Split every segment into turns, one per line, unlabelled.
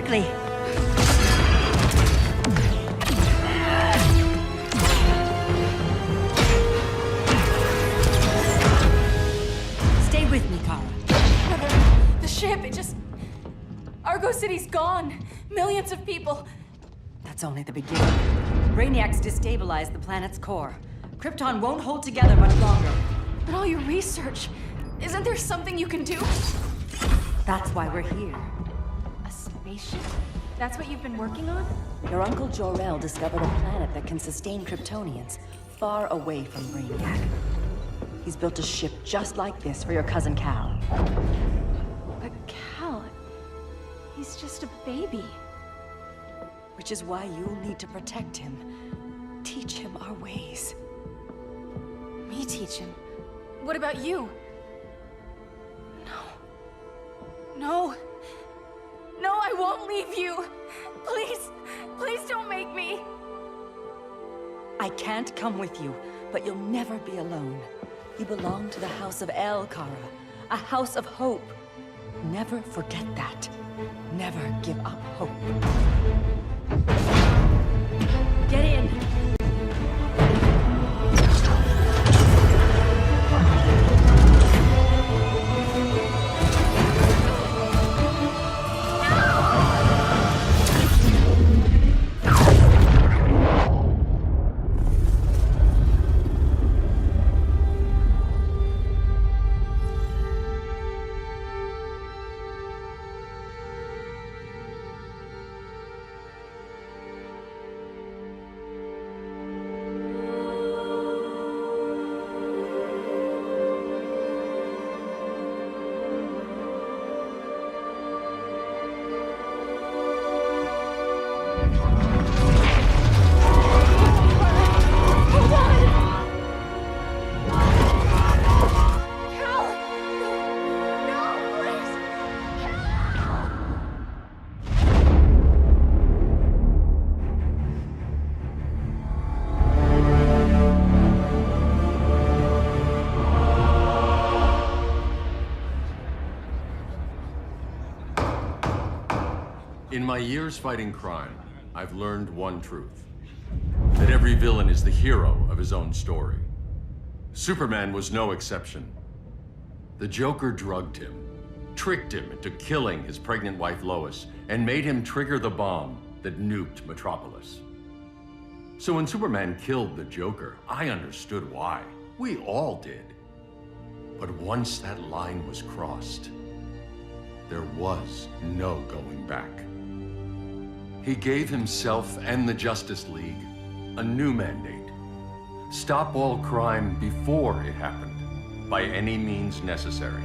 quickly. Stay with me, Kara.
The ship, it just... Argo City's gone. Millions of people.
That's only the beginning. Brainiac's destabilized the planet's core. Krypton won't hold together much longer.
But all your research, isn't there something you can do?
That's why we're here.
A spaceship? That's what you've been working on?
Your Uncle Jor-El discovered a planet that can sustain Kryptonians, far away from Brainiac. He's built a ship just like this for your cousin Cal.
But Cal... he's just a baby.
Which is why you'll need to protect him. Teach him our ways.
Me teach him? What about you? No. No, I won't leave you. Please, please don't make me.
I can't come with you, but you'll never be alone. You belong to the House of El, Kara. A house of hope. Never forget that. Never give up hope. Get in!
In my years fighting crime, I've learned one truth. That every villain is the hero of his own story. Superman was no exception. The Joker drugged him, tricked him into killing his pregnant wife Lois, and made him trigger the bomb that nuked Metropolis. So when Superman killed the Joker, I understood why. We all did. But once that line was crossed, there was no going back. He gave himself and the Justice League a new mandate. Stop all crime before it happened, by any means necessary.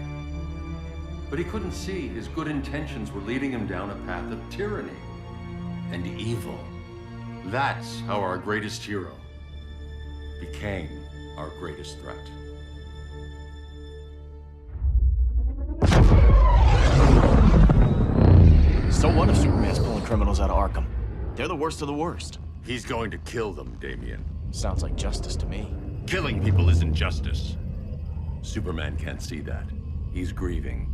But he couldn't see his good intentions were leading him down a path of tyranny and evil. That's how our greatest hero became our greatest threat.
So what if Superman's pulling criminals out of Arkham? They're the worst of the worst.
He's going to kill them, Damian.
Sounds like justice to me.
Killing people isn't justice. Superman can't see that. He's grieving.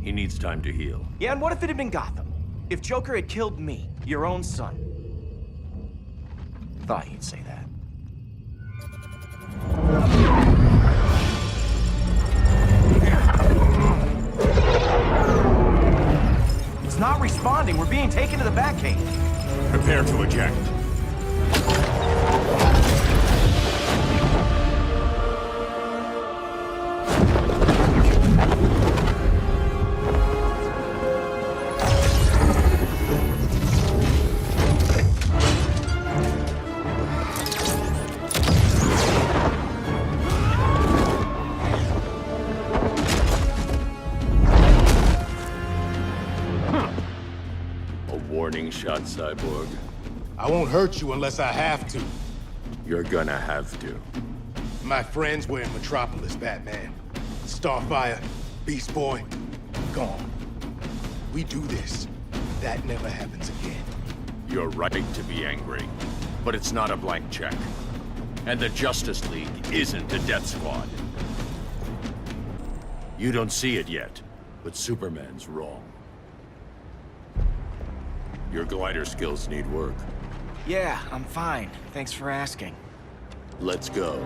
He needs time to heal.
Yeah, and what if it had been Gotham? If Joker had killed me, your own son? Thought he'd say that. It's not responding. We're being taken to the Batcave.
Prepare to eject. Warning shot, Cyborg.
I won't hurt you unless I have to.
You're gonna have to.
My friends were in Metropolis, Batman. Starfire, Beast Boy, gone. We do this. That never happens again.
You're right to be angry, but it's not a blank check. And the Justice League isn't a death squad. You don't see it yet, but Superman's wrong. Your glider skills need work.
Yeah, I'm fine. Thanks for asking.
Let's go.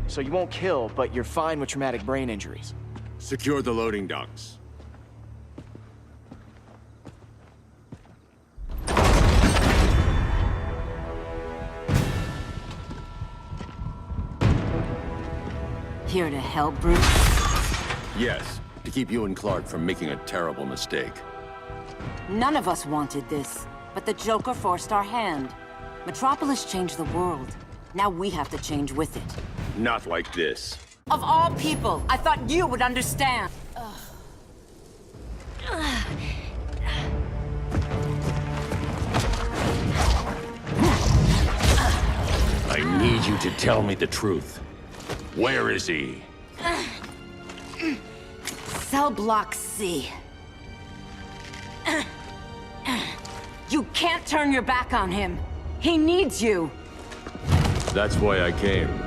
So you won't kill, but you're fine with traumatic brain injuries.
Secure the loading docks.
Here to help, Bruce?
Yes, to keep you and Clark from making a terrible mistake.
None of us wanted this, but the Joker forced our hand. Metropolis changed the world. Now we have to change with it.
Not like this.
Of all people, I thought you would understand.
I need you to tell me the truth. Where is he?
Cell Block C. You can't turn your back on him. He needs you.
That's why I came.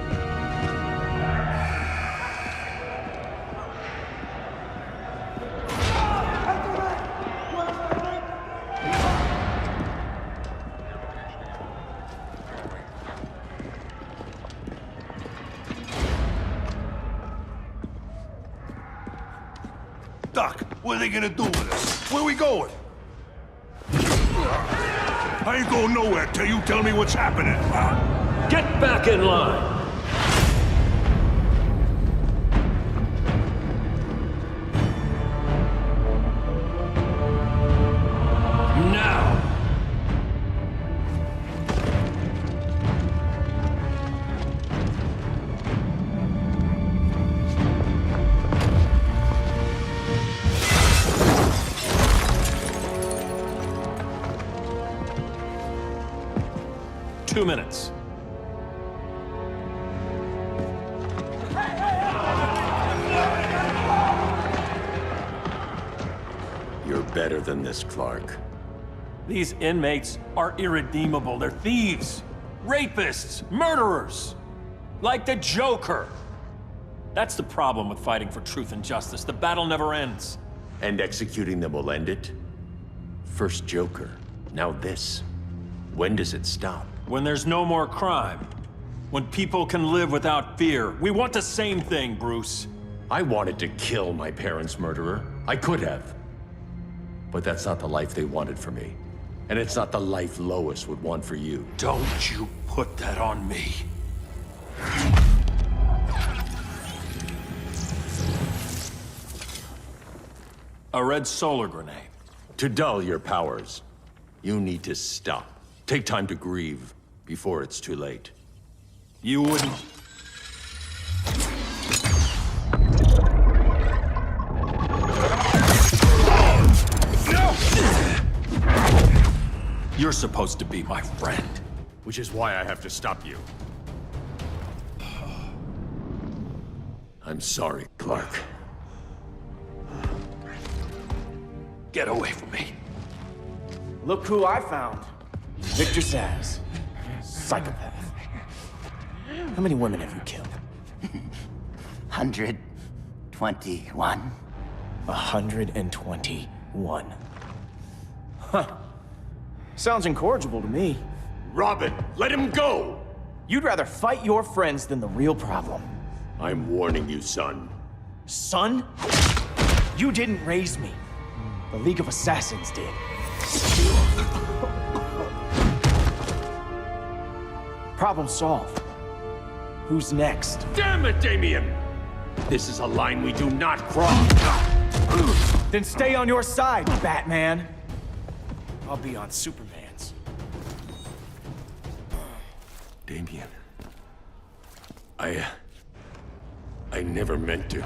Doc, what are they gonna do with us? Where we going? I ain't going nowhere till you tell me what's happening.
Get back in line! Now! Two minutes.
You're better than this, Clark.
These inmates are irredeemable. They're thieves, rapists, murderers. Like the Joker. That's the problem with fighting for truth and justice. The battle never ends.
And executing them will end it? First Joker, now this. When does it stop?
When there's no more crime. When people can live without fear. We want the same thing, Bruce.
I wanted to kill my parents' murderer. I could have. But that's not the life they wanted for me. And it's not the life Lois would want for you.
Don't you put that on me. A red solar grenade.
To dull your powers, you need to stop. Take time to grieve before it's too late.
You wouldn't... You're supposed to be my friend.
Which is why I have to stop you. I'm sorry, Clark.
Get away from me.
Look who I found. Victor Zsasz. Psychopath. How many women have you killed?
121.
121. Huh. Sounds incorrigible to me.
Robin, let him go!
You'd rather fight your friends than the real problem.
I'm warning you, son.
Son? You didn't raise me. The League of Assassins did. Problem solved. Who's next?
Damn it, Damien! This is a line we do not cross.
Then stay on your side, Batman. I'll be on Superman's.
Damien, I never meant to.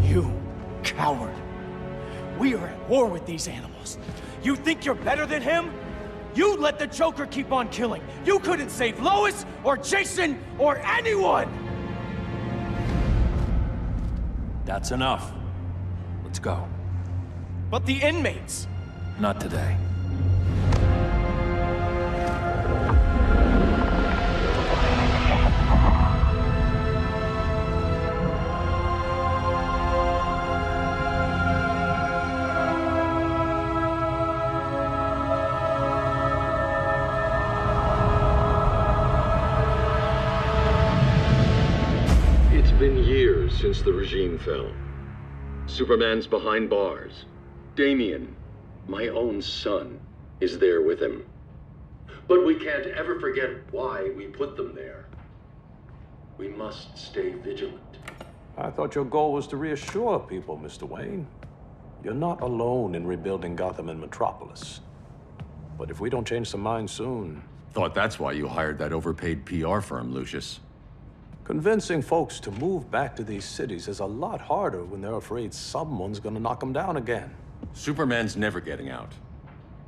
You coward. We are at war with these animals. You think you're better than him? You let the Joker keep on killing. You couldn't save Lois, or Jason, or anyone!
That's enough. Let's go.
But the inmates.
Not today.
It's been years since the regime fell. Superman's behind bars. Damian, my own son, is there with him. But we can't ever forget why we put them there. We must stay vigilant.
I thought your goal was to reassure people, Mr. Wayne. You're not alone in rebuilding Gotham and Metropolis. But if we don't change some minds soon...
Thought that's why you hired that overpaid PR firm, Lucius.
Convincing folks to move back to these cities is a lot harder when they're afraid someone's gonna knock them down again.
Superman's never getting out.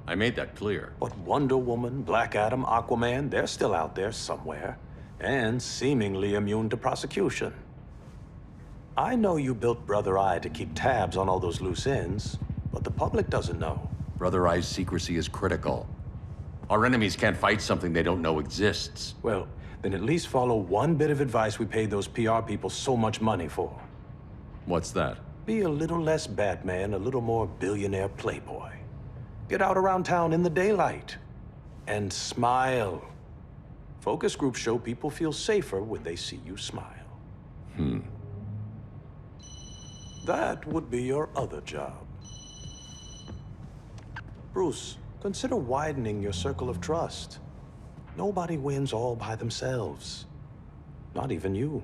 I made that clear.
But Wonder Woman, Black Adam, Aquaman, they're still out there somewhere, and seemingly immune to prosecution. I know you built Brother Eye to keep tabs on all those loose ends, but the public doesn't know.
Brother Eye's secrecy is critical. Our enemies can't fight something they don't know exists.
Well, then at least follow one bit of advice we paid those PR people so much money for.
What's that?
Be a little less Batman, a little more billionaire playboy. Get out around town in the daylight. And smile. Focus groups show people feel safer when they see you smile. That would be your other job. Bruce, consider widening your circle of trust. Nobody wins all by themselves. Not even you.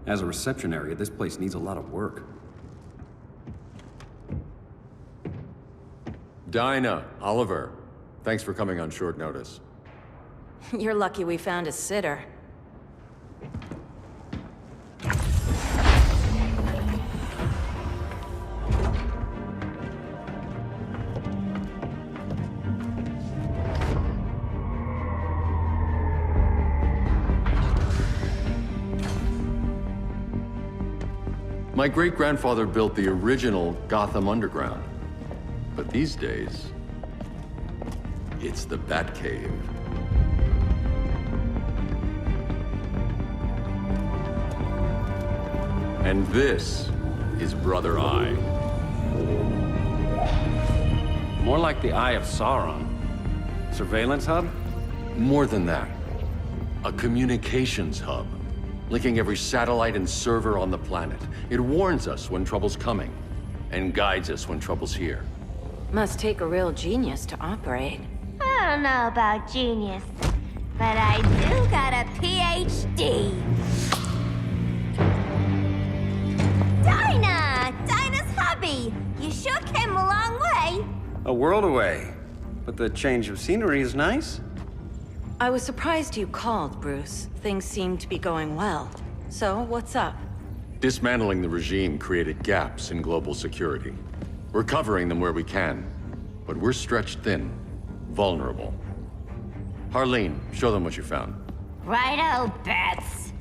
As a reception area, this place needs a lot of work.
Dinah, Oliver, thanks for coming on short notice.
You're lucky we found a sitter.
My great-grandfather built the original Gotham Underground. But these days, it's the Batcave. And this is Brother Eye.
More like the Eye of Sauron. Surveillance hub?
More than that. A communications hub, linking every satellite and server on the planet. It warns us when trouble's coming, and guides us when trouble's here.
Must take a real genius to operate.
I don't know about genius, but I do got a PhD. Dinah's hubby. You sure came a long way.
A world away. But the change of scenery is nice.
I was surprised you called, Bruce. Things seem to be going well. So, what's up?
Dismantling the regime created gaps in global security. We're covering them where we can, but we're stretched thin, vulnerable. Harleen, show them what you found.
Righto, Bats.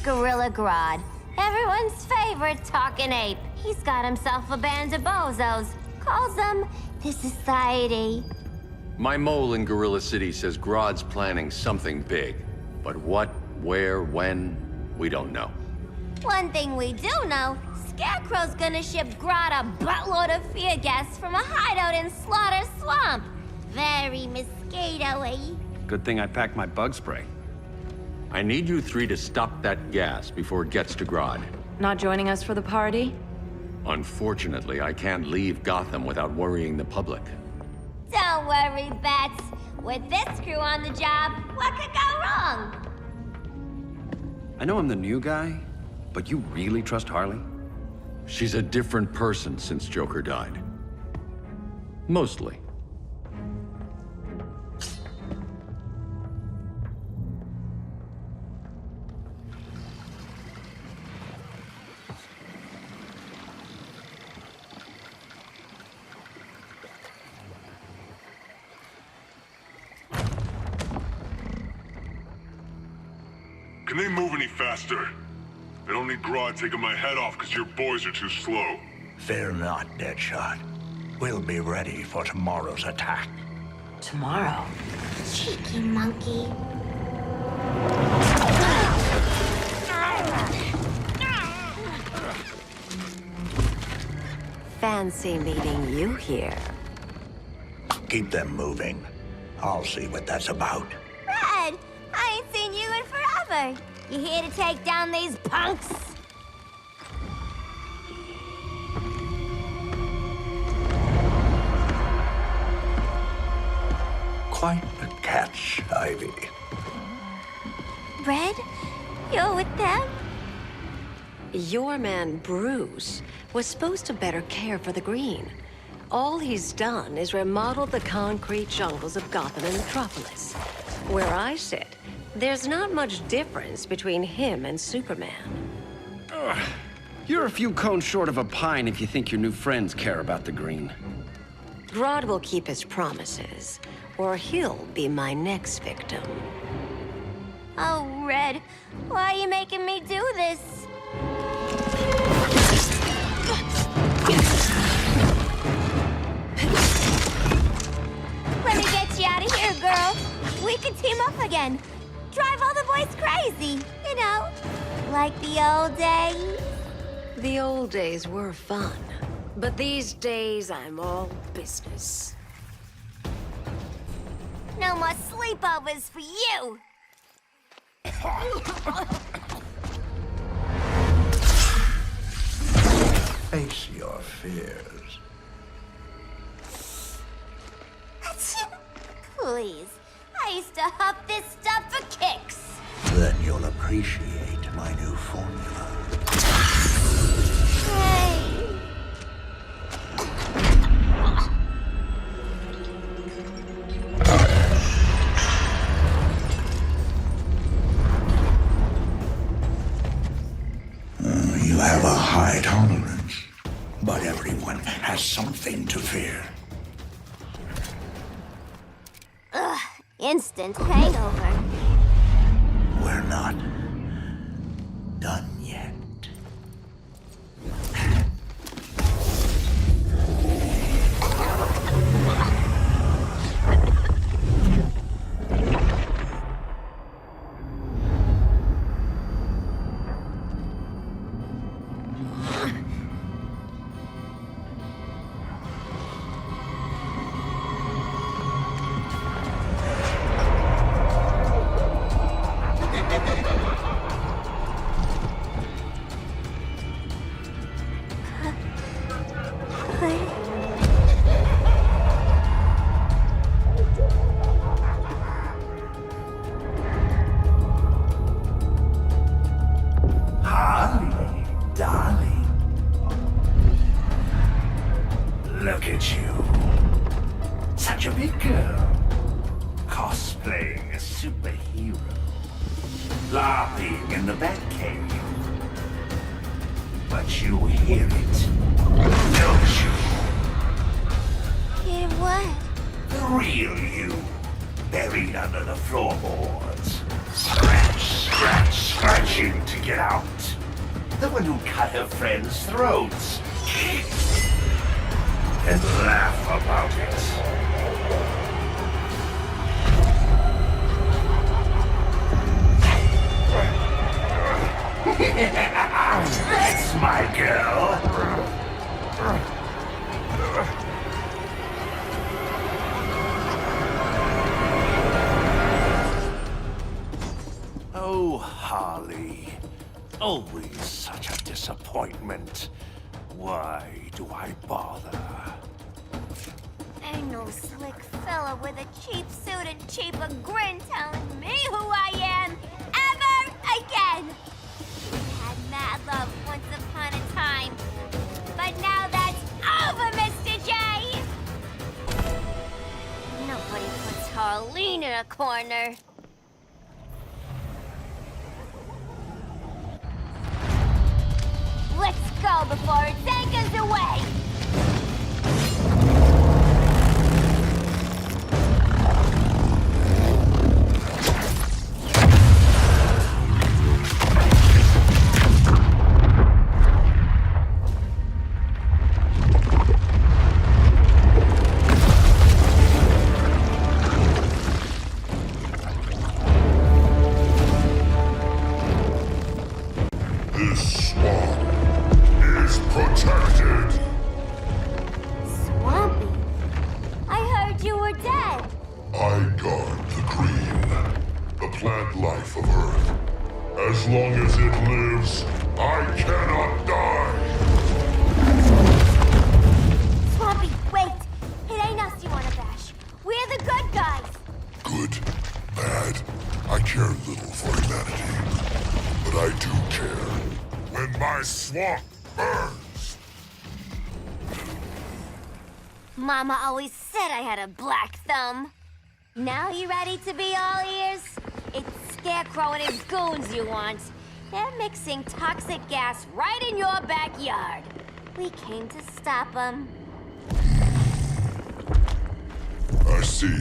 Gorilla Grodd. Everyone's favorite talking ape. He's got himself a band of bozos. Calls them the Society.
My mole in Gorilla City says Grodd's planning something big. But what, where, when, we don't know.
One thing we do know, Scarecrow's gonna ship Grodd a buttload of fear gas from a hideout in Slaughter Swamp. Very mosquito-y.
Good thing I packed my bug spray.
I need you three to stop that gas before it gets to Grodd.
Not joining us for the party?
Unfortunately, I can't leave Gotham without worrying the public.
Don't worry, Bats. With this crew on the job, what could go wrong?
I know I'm the new guy, But you really trust Harley?
She's a different person since Joker died. Mostly.
Can they move any faster? I don't need Grodd taking my head off because your boys are too slow.
Fear not, Deadshot. We'll be ready for tomorrow's attack.
Tomorrow?
Cheeky monkey.
Fancy meeting you here.
Keep them moving. I'll see what that's about.
Red, I ain't seen you in forever. You here to take down these punks?
Quite the catch, Ivy.
Red, you're with them?
Your man, Bruce, was supposed to better care for the Green. All he's done is remodel the concrete jungles of Gotham and Metropolis. Where I sit, there's not much difference between him and Superman.
You're a few cones short of a pine if you think your new friends care about the Green.
Grodd will keep his promises, or he'll be my next victim.
Oh, Red, why are you making me do this? Let me get you out of here, girl. We can team up again. Drive all the boys crazy, you know, like the old days.
The old days were fun, but these days I'm all business.
No more sleepovers for you.
Face your fears.
Please, I used to huff this stuff for kicks.
Then you'll appreciate my new formula.
Hey.
You have a high tolerance, but everyone has something to fear.
Ugh, instant hangover.
We're not done yet. Harley, darling. Look at you. Such a big girl. Cosplaying a superhero. Laughing in the Batcave. But you hear it, don't you?
Hear what?
The real you, buried under the floorboards. Scratch, scratch, scratching to get out. The one who cut her friends' throats. And laugh about it. That's my girl. Oh, Harley. Always such a disappointment. Why do I bother?
Ain't no slick fella with a cheap suit and cheaper grin telling me who I am ever again. You had mad love once upon a time. But now that's over, Mr. J! Nobody puts Harleen in a corner. Let's go before it takes us away!
This swamp is protected.
Swampy? I heard you were dead.
I guard the green, the plant life of Earth. As long as it lives, I cannot die.
Swampy, wait! It ain't us you wanna bash. We're the good guys.
Good, bad, I care little for humanity. But I do care when my swamp burns.
Mama always said I had a black thumb. Now you ready to be all ears? It's Scarecrow and his goons you want. They're mixing toxic gas right in your backyard. We came to stop them.
I see.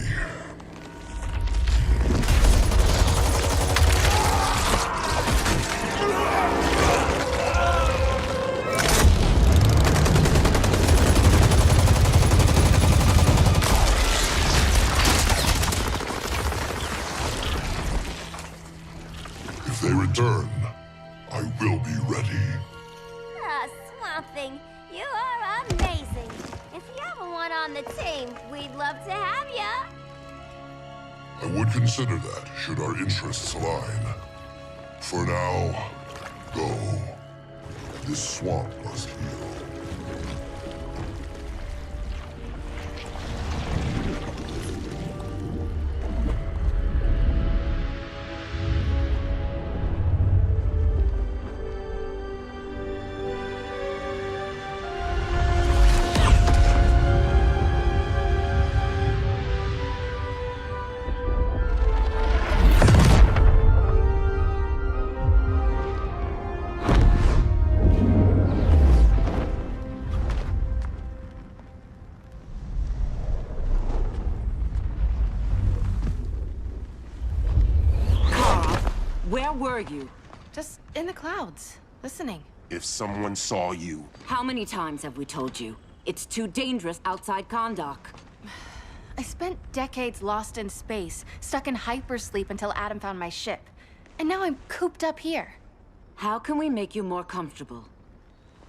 If they return, I will be ready.
Ah, Swamp Thing, you are amazing. If you ever want on the team, we'd love to have ya.
I would consider that, should our interests align. For now, go. This swamp must heal.
Where were you?
Just in the clouds, listening.
If someone saw you,
How many times have we told you? It's too dangerous outside Kahndaq.
I spent decades lost in space, stuck in hypersleep until Adam found my ship. And now I'm cooped up here.
How can we make you more comfortable?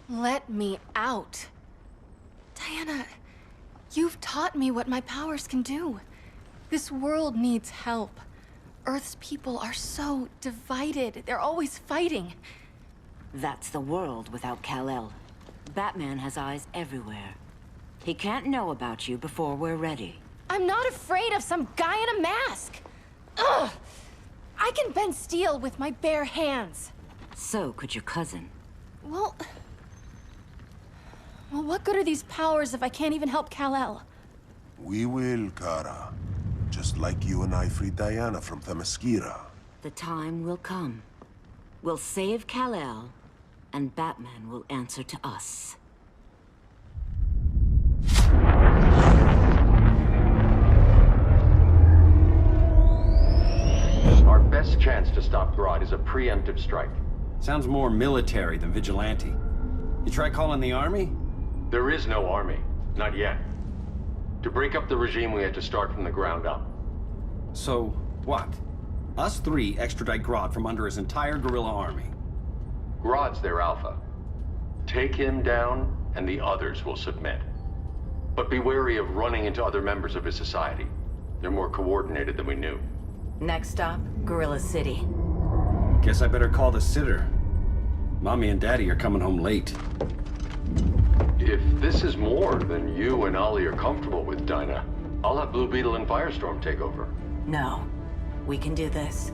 Let me out. Diana, you've taught me what my powers can do. This world needs help. Earth's people are so divided. They're always fighting.
That's the world without Kal-El. Batman has eyes everywhere. He can't know about you before we're ready.
I'm not afraid of some guy in a mask. Ugh! I can bend steel with my bare hands.
So could your cousin.
Well, what good are these powers if I can't even help Kal-El?
we will, Kara. Just like you and I freed Diana from Themyscira.
The time will come. We'll save Kal-El, and Batman will answer to us.
Our best chance to stop Grodd is a preemptive strike.
Sounds more military than vigilante. You try calling the army?
There is no army. Not yet. To break up the regime, we had to start from the ground up.
So, what? Us three extradite Grodd from under his entire guerrilla army.
Grodd's their alpha. Take him down, and the others will submit. But be wary of running into other members of his society. They're more coordinated than we knew.
Next stop, Gorilla City.
Guess I better call the sitter. Mommy and Daddy are coming home late.
If this is more than you and Ollie are comfortable with, Dinah, I'll have Blue Beetle and Firestorm take over.
No, we can do this.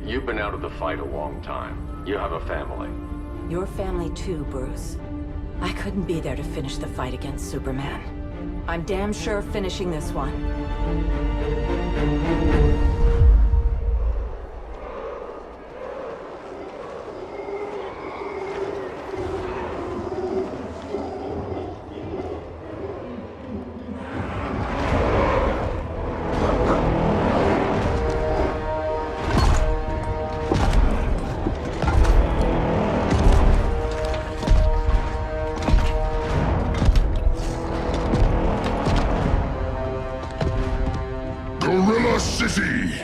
You've been out of the fight a long time. You have a family.
Your family too, Bruce. I couldn't be there to finish the fight against Superman. I'm damn sure finishing this one.
Gorilla City!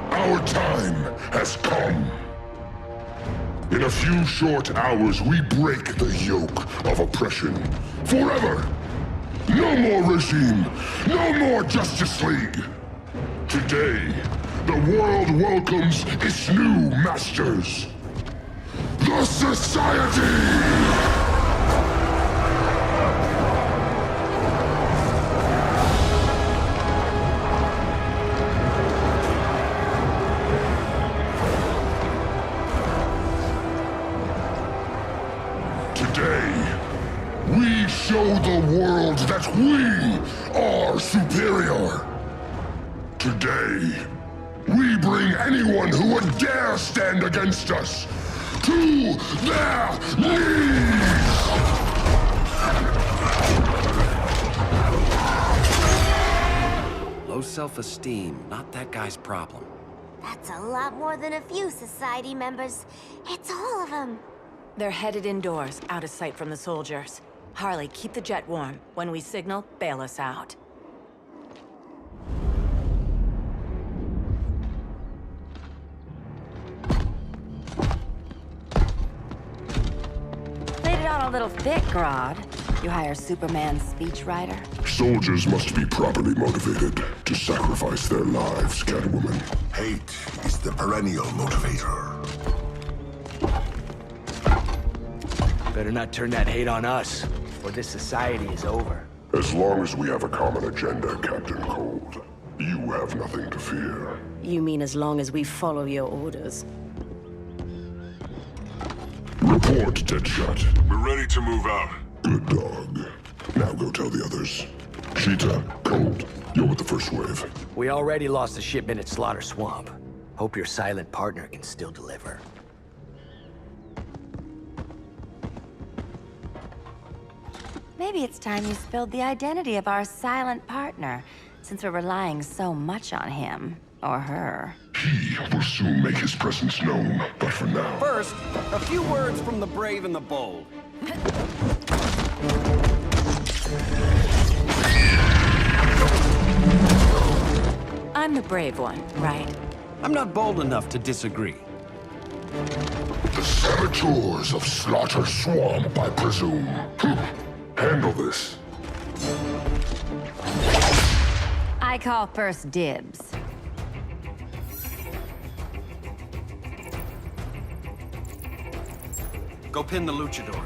Our time has come. In a few short hours, we break the yoke of oppression. Forever! No more regime! No more Justice League! Today, the world welcomes its new masters. The Society! Today, we show the world that we are superior. Today, we bring anyone who would dare stand against us to their knees!
Low self-esteem, not that guy's problem.
That's a lot more than a few Society members. It's all of them.
They're headed indoors, out of sight from the soldiers. Harley, keep the jet warm. When we signal, bail us out.
Played it on a little thick, Grodd. You hire Superman's speechwriter?
Soldiers must be properly motivated to sacrifice their lives, Catwoman.
Hate is the perennial motivator.
Better not turn that hate on us, or this society is over.
As long as we have a common agenda, Captain Cold, you have nothing to fear.
You mean as long as we follow your orders?
Report, Deadshot.
We're ready to move out.
Good dog. Now go tell the others. Cheetah, Cold, you're with the first wave.
We already lost the shipment at Slaughter Swamp. Hope your silent partner can still deliver.
Maybe it's time you spilled the identity of our silent partner, since we're relying so much on him. Or her.
He will soon make his presence known, but for now...
First, a few words from the brave and the bold.
I'm the brave one, right?
I'm not bold enough to disagree.
The saboteurs of Slaughter Swamp, I presume. Handle this.
I call first dibs.
Go pin the luchador.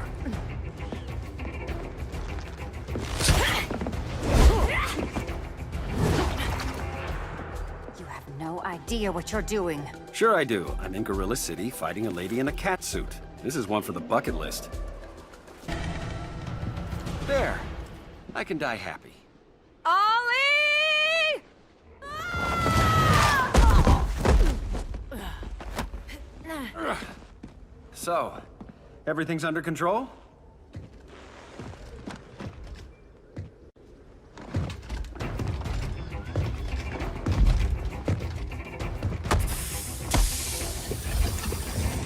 You have no idea what you're doing.
Sure I do. I'm in Gorilla City fighting a lady in a cat suit. This is one for the bucket list. There. I can die happy.
Ollie!
So, everything's under control?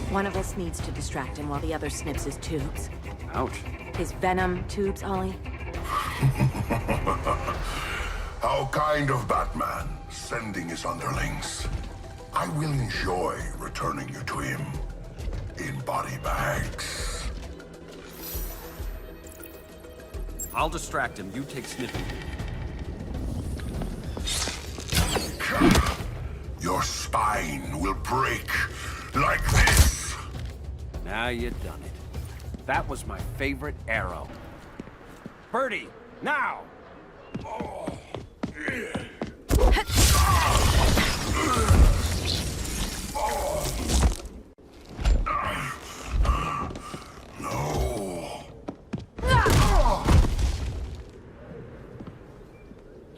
One of us needs to distract him while the other snips his tubes.
Ouch.
His venom tubes, Ollie?
How kind of Batman, sending his underlings. I will enjoy returning you to him in body bags.
I'll distract him. You take sniffing.
Your spine will break like this.
Now you done it. That was my favorite arrow. Birdie, now!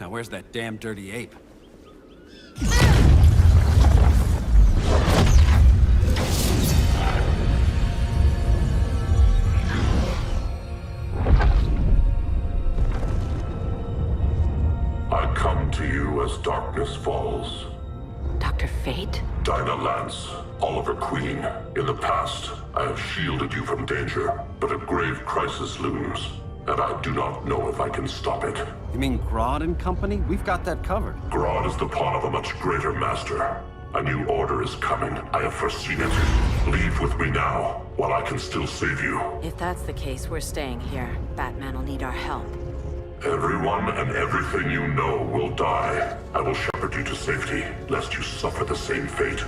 Now where's that damn dirty ape?
I come to you as darkness falls.
Dr. Fate?
Dinah Lance, Oliver Queen. In the past, I have shielded you from danger, but a grave crisis looms, and I do not know if I can stop it.
You mean Grodd and company? We've got that covered.
Grodd is the pawn of a much greater master. A new order is coming. I have foreseen it. Leave with me now, while I can still save you.
If that's the case, we're staying here. Batman will need our help.
Everyone and everything you know will die. I will shepherd you to safety, lest you suffer the same fate.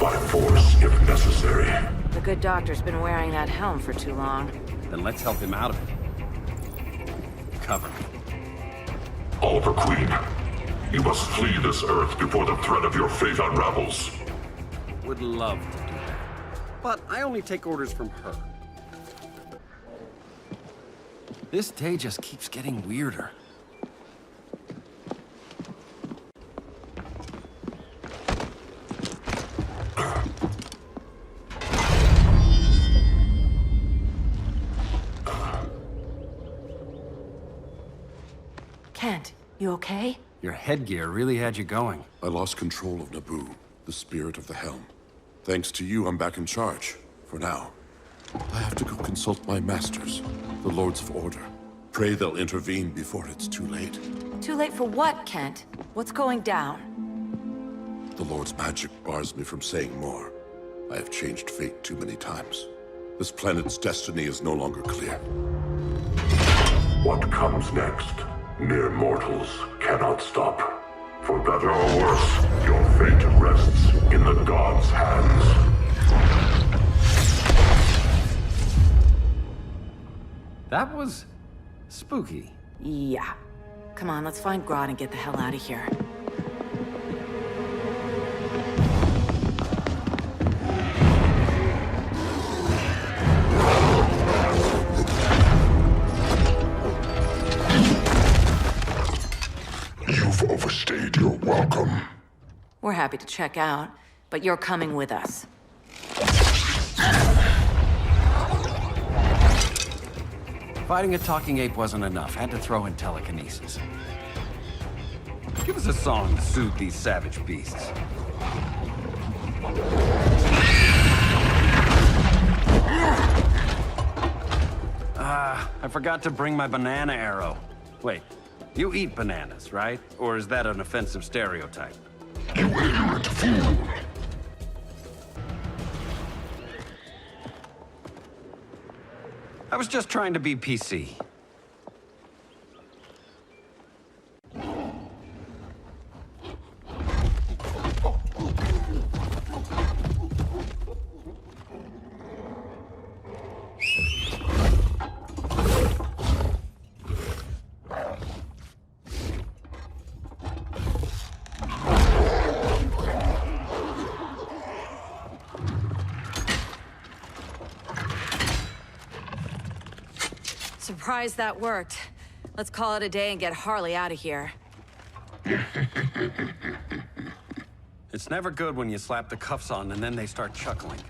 By force, if necessary.
The good doctor's been wearing that helm for too long.
Then let's help him out of it. Cover me.
Oliver Queen, you must flee this Earth before the threat of your fate unravels.
Would love to do that. But I only take orders from her. This day just keeps getting weirder.
Kent, you okay?
Your headgear really had you going.
I lost control of Naboo, the spirit of the helm. Thanks to you, I'm back in charge. For now. I have to go consult my masters, the Lords of Order. Pray they'll intervene before it's too late.
Too late for what, Kent? What's going down?
The Lord's magic bars me from saying more. I have changed fate too many times. This planet's destiny is no longer clear. What comes next? Mere mortals cannot stop. For better or worse, your fate rests in the gods' hands.
That was spooky.
Yeah. Come on, let's find Grodd and get the hell out of here.
You've overstayed your welcome.
We're happy to check out, but you're coming with us.
Fighting a talking ape wasn't enough. Had to throw in telekinesis. Give us a song to soothe these savage beasts. I forgot to bring my banana arrow. Wait, you eat bananas, right? Or is that an offensive stereotype?
You ignorant fool!
I was just trying to be PC.
Surprised that worked. Let's call it a day and get Harley out of here.
It's never good when you slap the cuffs on and then they start chuckling.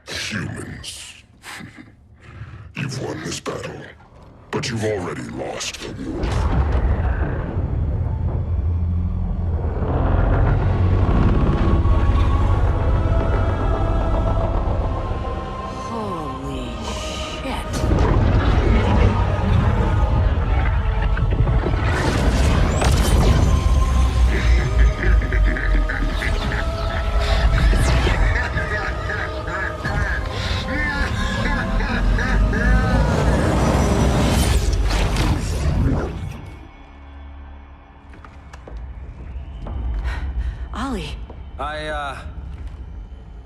Humans. You've won this battle, but you've already lost the war.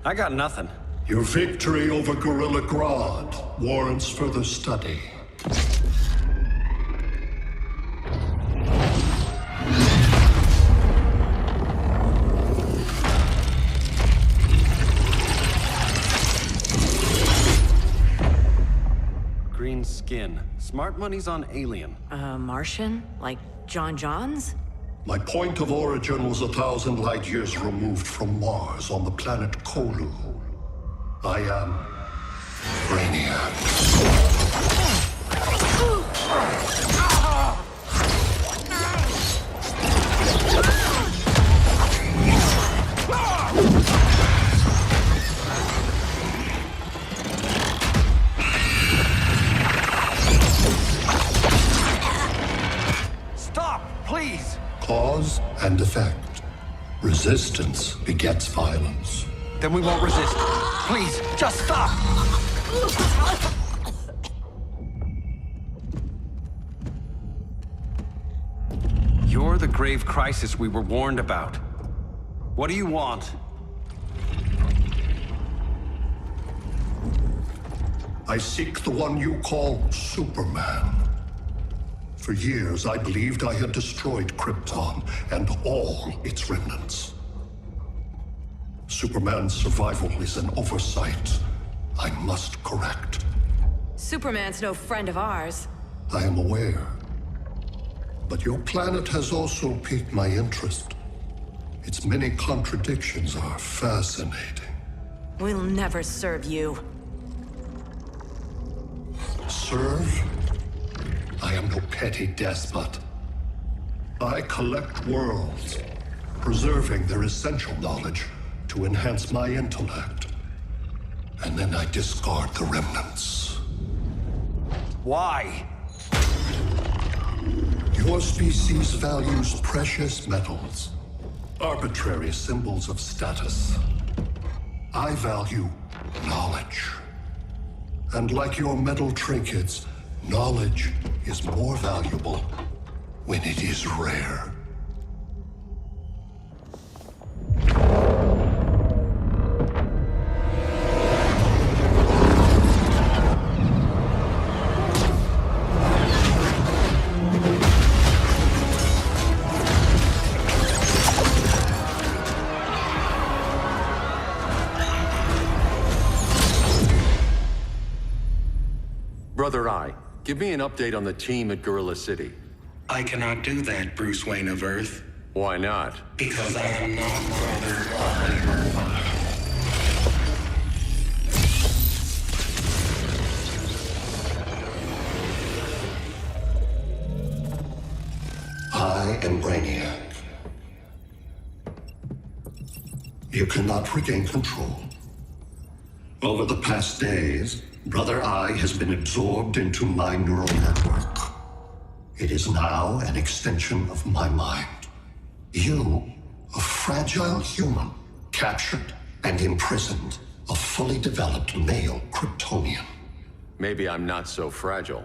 I got nothing.
Your victory over Gorilla Grodd warrants further study.
Green skin, Smart money's on Alien.
Martian? Like John Johns?
My point of origin was 1,000 light years removed from Mars on the planet Kolu. I am Brainiac.
Stop, please!
Cause and effect. Resistance begets violence.
Then we won't resist. Please, just stop! You're the grave crisis we were warned about. What do you want?
I seek the one you call Superman. For years, I believed I had destroyed Krypton and all its remnants. Superman's survival is an oversight I must correct.
Superman's no friend of ours.
I am aware. But your planet has also piqued my interest. Its many contradictions are fascinating.
We'll never serve you.
Serve? I am no petty despot. I collect worlds, preserving their essential knowledge to enhance my intellect. And then I discard the remnants.
Why?
Your species values precious metals, arbitrary symbols of status. I value knowledge. And like your metal trinkets, knowledge is more valuable when it is rare.
Brother Eye, give me an update on the team at Gorilla City.
I cannot do that, Bruce Wayne of Earth.
Why not?
Because I am not Brother Eye.
I am Brainiac. You cannot regain control. Over the past days, Brother Eye has been absorbed into my neural network. It is now an extension of my mind. You, a fragile human, captured and imprisoned a fully developed male Kryptonian.
Maybe I'm not so fragile.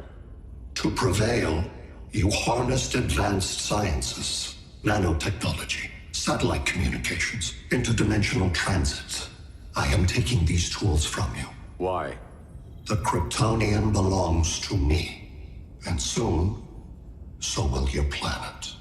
To prevail, you harnessed advanced sciences, nanotechnology, satellite communications, interdimensional transit. I am taking these tools from you.
Why?
The Kryptonian belongs to me. And soon, so will your planet.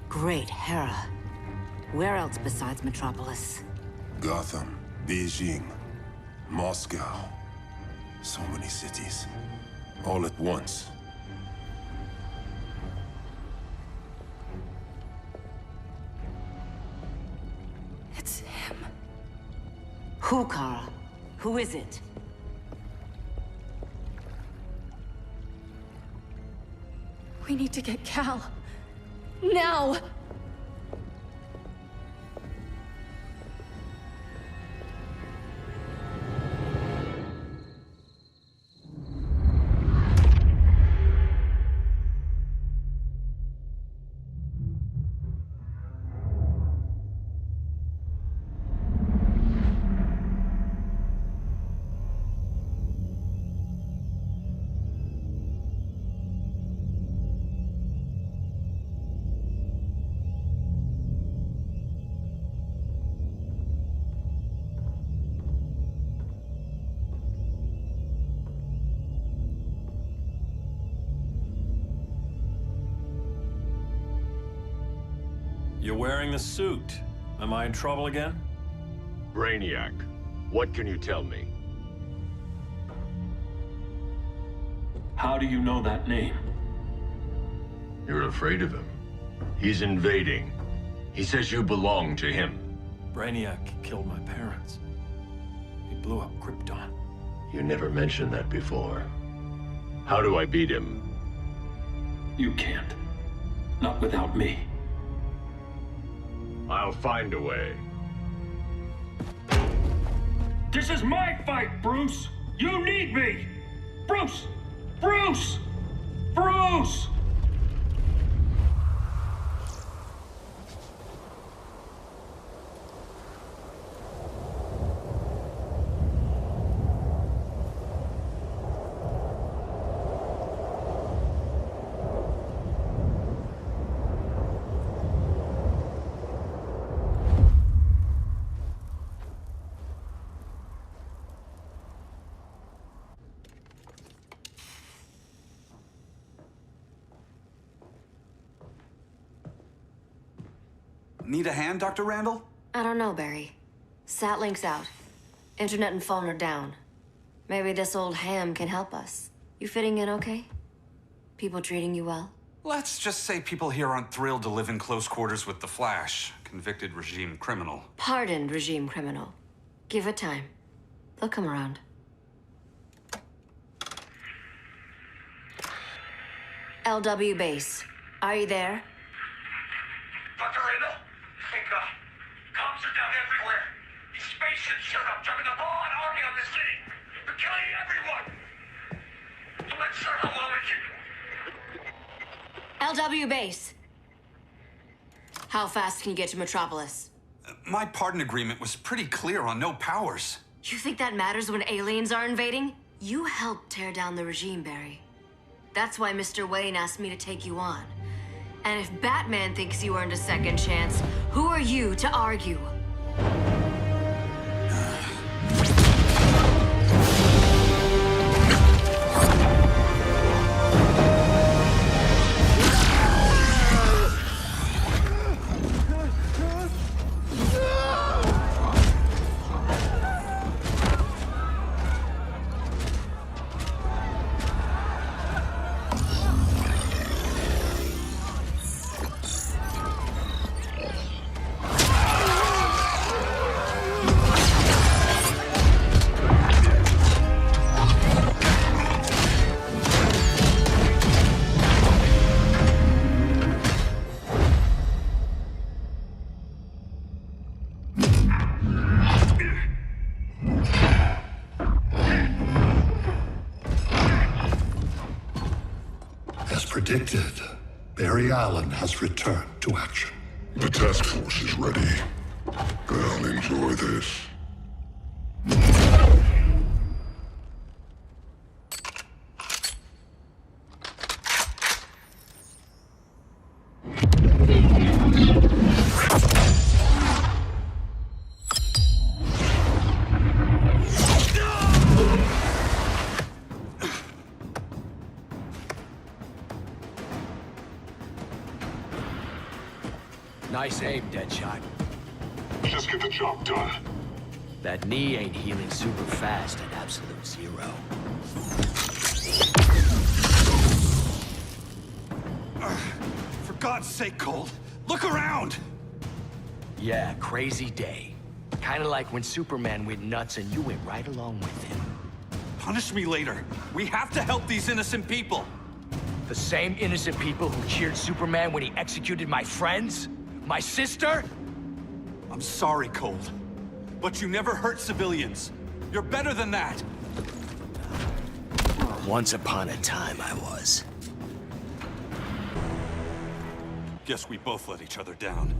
Great Hera. Where else besides Metropolis?
Gotham, Beijing, Moscow. So many cities. All at once.
It's him. Who, Kara? Who is it?
We need to get Cal. Now!
You're wearing the suit. Am I in trouble again?
Brainiac, what can you tell me?
How do you know that name?
You're afraid of him. He's invading. He says you belong to him.
Brainiac killed my parents. He blew up Krypton.
You never mentioned that before. How do I beat him?
You can't. Not without me.
I'll find a way.
This is my fight, Bruce! You need me! Bruce! Bruce! Bruce!
Need a hand, Dr. Randall?
I don't know, Barry. Satlink's out. Internet and phone are down. Maybe this old ham can help us. You fitting in okay? People treating you well?
Let's just say people here aren't thrilled to live in close quarters with the Flash, convicted regime criminal.
Pardoned regime criminal. Give it time. They'll come around. LW base. Are you there?
Dr. Randall? Cops are down everywhere. These spaceships showed up, driving a broad army on the city. They're killing everyone. I'm not sure how long we can...
LW base. How fast can you get to Metropolis?
My pardon agreement was pretty clear on no powers.
You think that matters when aliens are invading? You helped tear down the regime, Barry. That's why Mr. Wayne asked me to take you on. And if Batman thinks you earned a second chance, who are you to argue?
Predicted, Barry Allen has returned to action.
The task force is ready. I'll enjoy this.
Nice aim, Deadshot.
Just get the job done.
That knee ain't healing super fast at absolute zero.
For God's sake, Cold, look around!
Yeah, crazy day. Kinda like when Superman went nuts and you went right along with him.
Punish me later. We have to help these innocent people.
The same innocent people who cheered Superman when he executed my friends? My sister?
I'm sorry, Cold. But you never hurt civilians. You're better than that.
Once upon a time, I was.
Guess we both let each other down.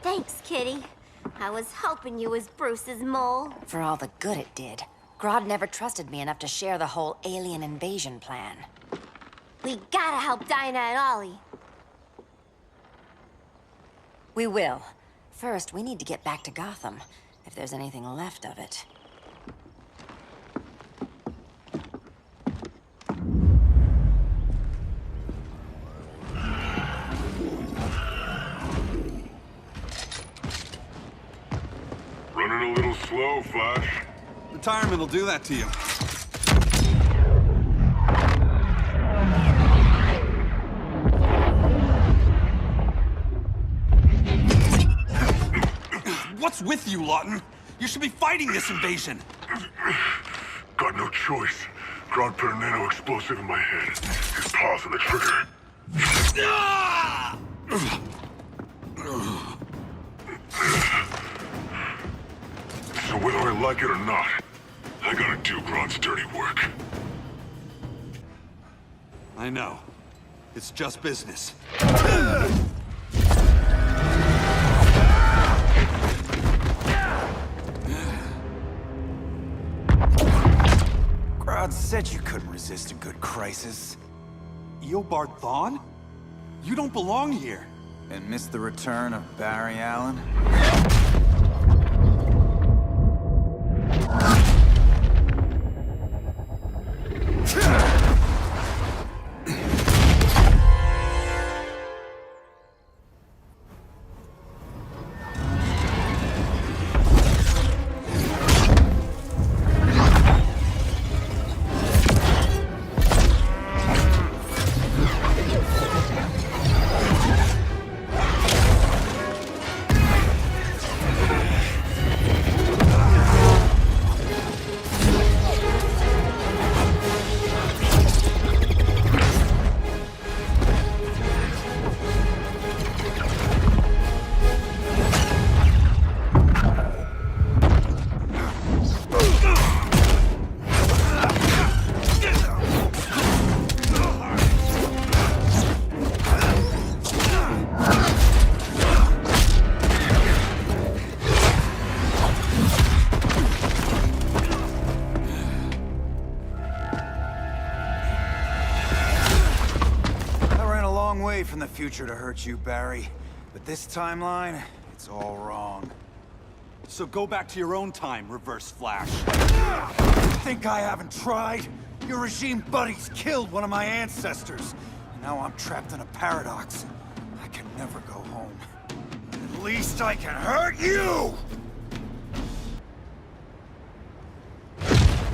Thanks, Kitty. I was hoping you was Bruce's mole.
For all the good it did. Grodd never trusted me enough to share the whole alien invasion plan.
We gotta help Dinah and Ollie.
We will. First, we need to get back to Gotham, if there's anything left of it.
Running a little slow, Flash.
Retirement will do that to you. What's with you, Lawton? You should be fighting this invasion.
Got no choice. Grodd put a nano-explosive in my head. His paws on the trigger. So whether I like it or not, I gotta do Grodd's dirty work.
I know. It's just business.
Grodd said you couldn't resist a good crisis.
Eobard Thawne? You don't belong here.
And miss the return of Barry Allen? From the future to hurt you, Barry. But this timeline, it's all wrong.
So go back to your own time, Reverse Flash.
Think I haven't tried? Your regime buddies killed one of my ancestors. And now I'm trapped in a paradox. I can never go home. At least I can hurt you!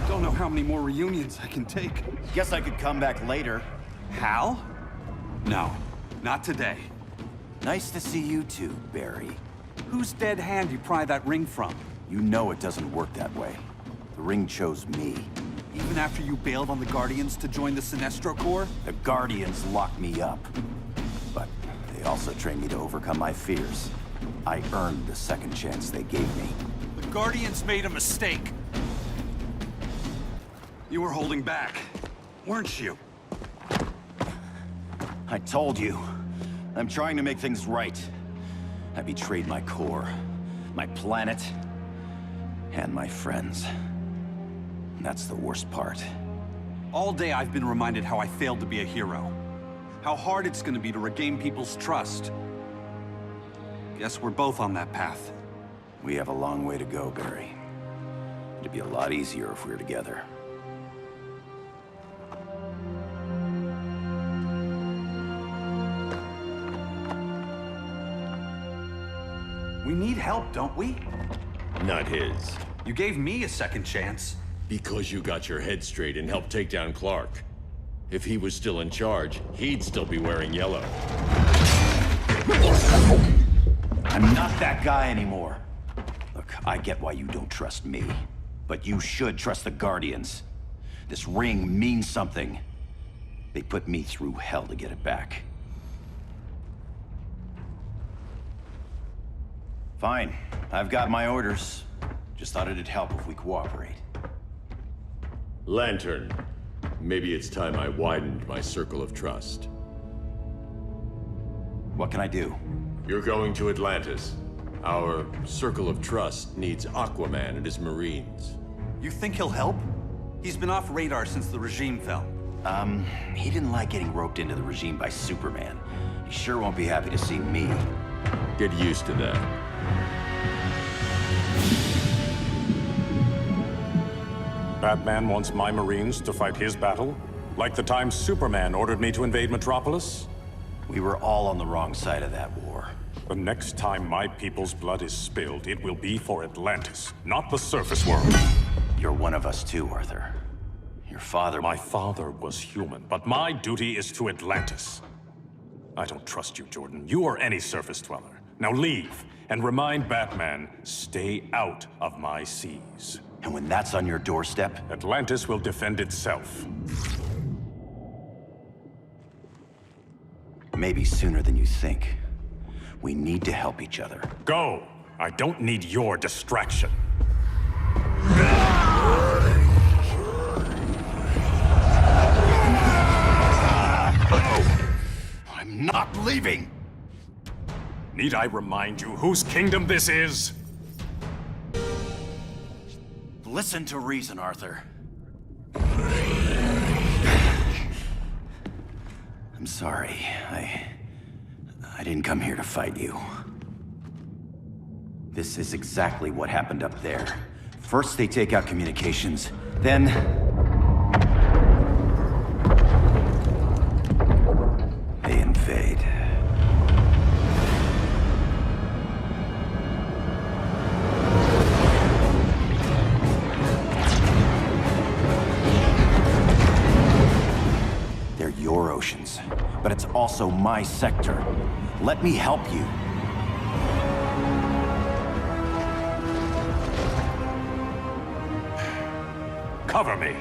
Don't know how many more reunions I can take.
Guess I could come back later.
Hal? No. Not today.
Nice to see you too, Barry.
Whose dead hand you pry that ring from?
You know it doesn't work that way. The ring chose me.
Even after you bailed on the Guardians to join the Sinestro Corps?
The Guardians locked me up. But they also trained me to overcome my fears. I earned the second chance they gave me.
The Guardians made a mistake. You were holding back, weren't you?
I told you. I'm trying to make things right. I betrayed my Corps, my planet, and my friends. That's the worst part.
All day I've been reminded how I failed to be a hero. How hard it's gonna be to regain people's trust. Guess we're both on that path.
We have a long way to go, Barry. It'd be a lot easier if we were together.
We need help, don't we?
Not his.
You gave me a second chance.
Because you got your head straight and helped take down Clark. If he was still in charge, he'd still be wearing yellow.
I'm not that guy anymore. Look, I get why you don't trust me, but you should trust the Guardians. This ring means something. They put me through hell to get it back. Fine, I've got my orders. Just thought it'd help if we cooperate.
Lantern, maybe it's time I widened my circle of trust.
What can I do?
You're going to Atlantis. Our circle of trust needs Aquaman and his Marines.
You think he'll help? He's been off radar since the regime fell.
He didn't like getting roped into the regime by Superman. He sure won't be happy to see me.
Get used to that.
Batman wants my Marines to fight his battle? Like the time Superman ordered me to invade Metropolis?
We were all on the wrong side of that war.
The next time my people's blood is spilled, it will be for Atlantis, not the surface world.
You're one of us too, Arthur. Your father...
My father was human, but my duty is to Atlantis. I don't trust you, Jordan. You or any surface dweller. Now leave, and remind Batman, stay out of my seas.
And when that's on your doorstep?
Atlantis will defend itself.
Maybe sooner than you think. We need to help each other.
Go! I don't need your distraction.
I'm not leaving!
Need I remind you whose kingdom this is?
Listen to reason, Arthur. I'm sorry. I didn't come here to fight you. This is exactly what happened up there. First they take out communications, then... they invade. They're your oceans, but it's also my sector. Let me help you.
Cover me.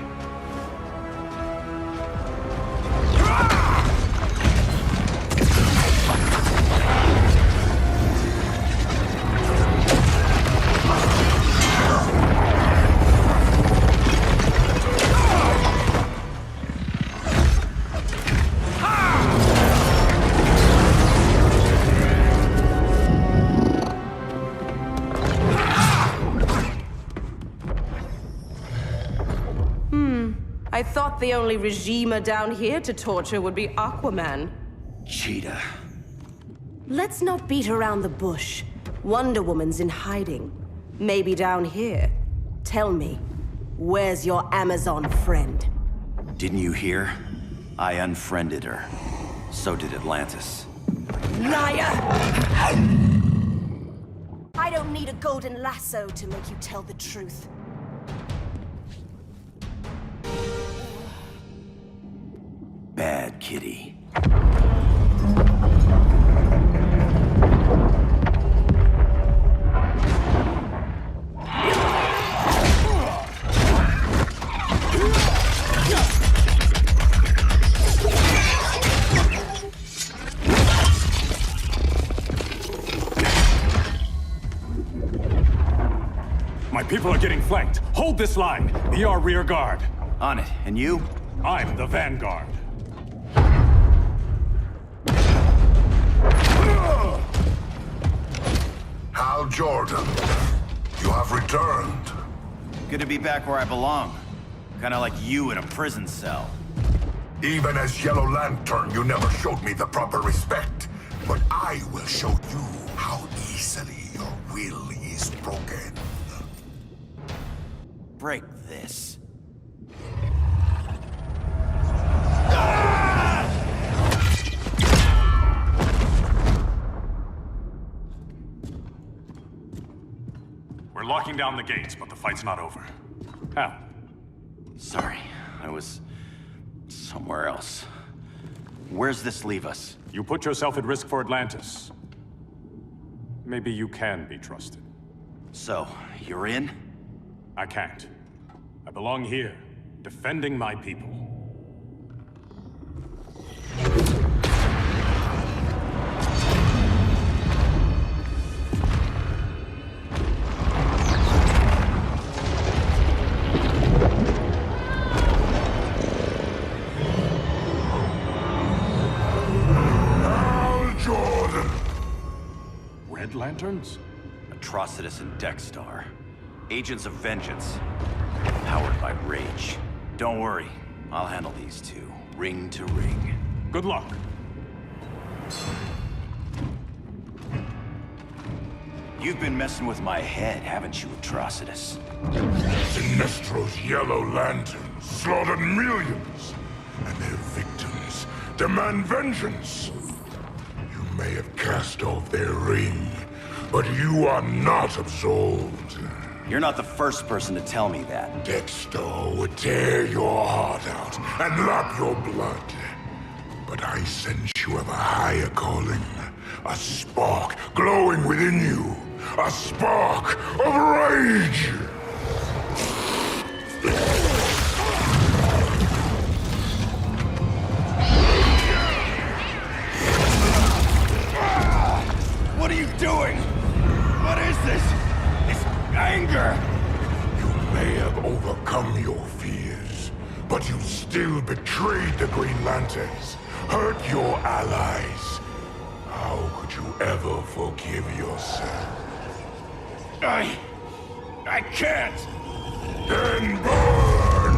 I thought the only regimer down here to torture would be Aquaman.
Cheetah.
Let's not beat around the bush. Wonder Woman's in hiding. Maybe down here. Tell me, where's your Amazon friend?
Didn't you hear? I unfriended her. So did Atlantis.
Liar! I don't need a golden lasso to make you tell the truth.
Bad kitty.
My people are getting flanked. Hold this line. Be our rear guard.
On it. And you?
I'm the vanguard.
Hal Jordan, you have returned.
Good to be back where I belong. Kinda like you in a prison cell.
Even as Yellow Lantern, you never showed me the proper respect. But I will show you how easy
easily your will is broken.
Break this.
We're locking down the gates, but the fight's not over. How?
Sorry, I was somewhere else. Where's this leave us?
You put yourself at risk for Atlantis. Maybe you can be trusted.
So, you're in?
I can't. I belong here, defending my people.
Red Lanterns? Atrocitus and Dexstar. Agents of Vengeance. Powered by rage. Don't worry, I'll handle these two, ring to ring.
Good luck.
You've been messing with my head, haven't you, Atrocitus?
Sinestro's Yellow Lanterns slaughtered millions, and their victims demand vengeance. You may have cast off their ring, but you are not absolved.
You're not the first person to tell me that.
Dexter would tear your heart out and lap your blood. But I sense you have a higher calling. A spark glowing within you. A spark of rage!
What are you doing? What is this? It's anger!
You may have overcome your fears, but you still betrayed the Green Lanterns, hurt your allies. How could you ever forgive yourself?
I can't!
Then burn!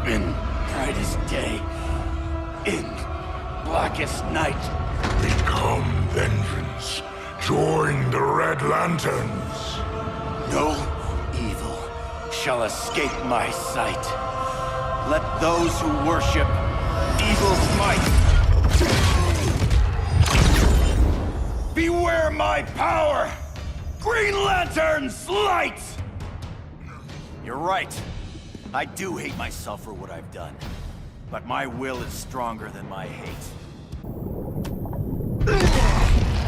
In brightest day, in blackest night.
Become vengeance. Join the Red Lanterns.
No evil shall escape my sight. Let those who worship evil's might beware my power! Green Lantern's light! You're right. I do hate myself for what I've done. But my will is stronger than my hate.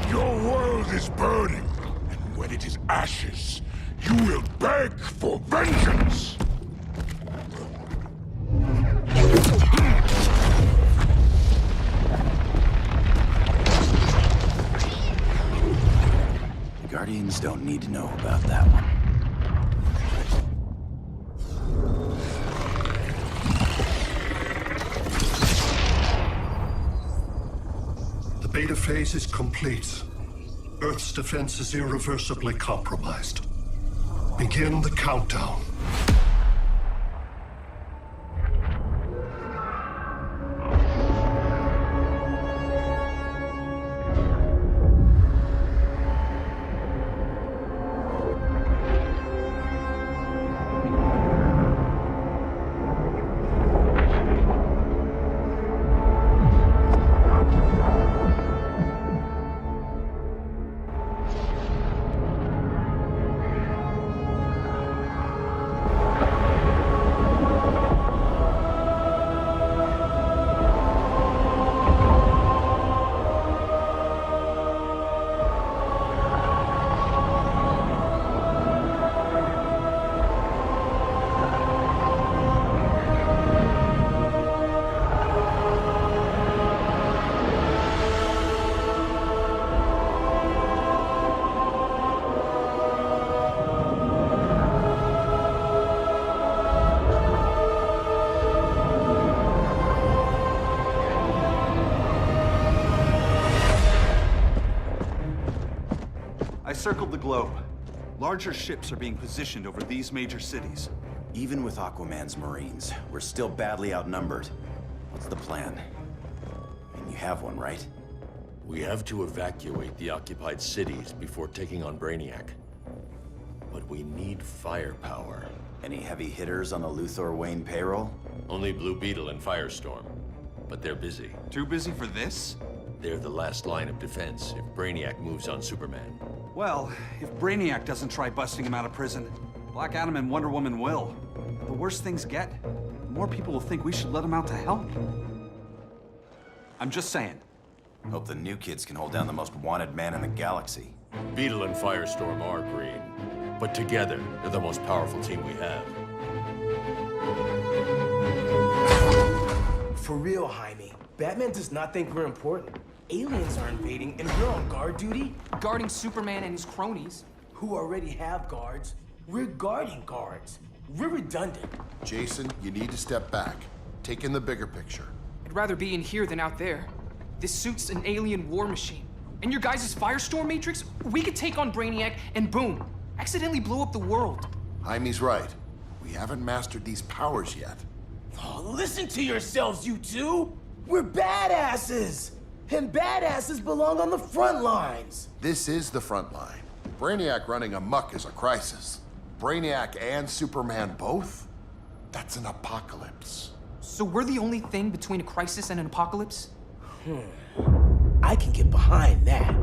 Your world is burning, and when it is ashes, you will beg for vengeance!
The Guardians don't need to know about that one.
The beta phase is complete. Earth's defense is irreversibly compromised. Begin the countdown.
I circled the globe. Larger ships are being positioned over these major cities.
Even with Aquaman's Marines, we're still badly outnumbered. What's the plan? And you have one, right?
We have to evacuate the occupied cities before taking on Brainiac. But we need firepower.
Any heavy hitters on the Luthor Wayne payroll?
Only Blue Beetle and Firestorm. But they're busy.
Too busy for this?
They're the last line of defense if Brainiac moves on Superman.
Well, if Brainiac doesn't try busting him out of prison, Black Adam and Wonder Woman will. The worse things get, the more people will think we should let him out to help. I'm just saying.
Hope the new kids can hold down the most wanted man in the galaxy.
Beetle and Firestorm are green, but together, they're the most powerful team we have.
For real, Jaime. Batman does not think we're important. Aliens are invading, and we're on guard duty?
Guarding Superman and his cronies.
Who already have guards. We're guarding guards. We're redundant.
Jason, you need to step back. Take in the bigger picture.
I'd rather be in here than out there. This suit's an alien war machine. And your guys' Firestorm Matrix, we could take on Brainiac and boom, accidentally blow up the world.
Jaime's right. We haven't mastered these powers yet.
Oh, listen to yourselves, you two! We're badasses! And badasses belong on the front lines!
This is the front line. Brainiac running amok is a crisis. Brainiac and Superman both? That's an apocalypse.
So we're the only thing between a crisis and an apocalypse?
I can get behind that.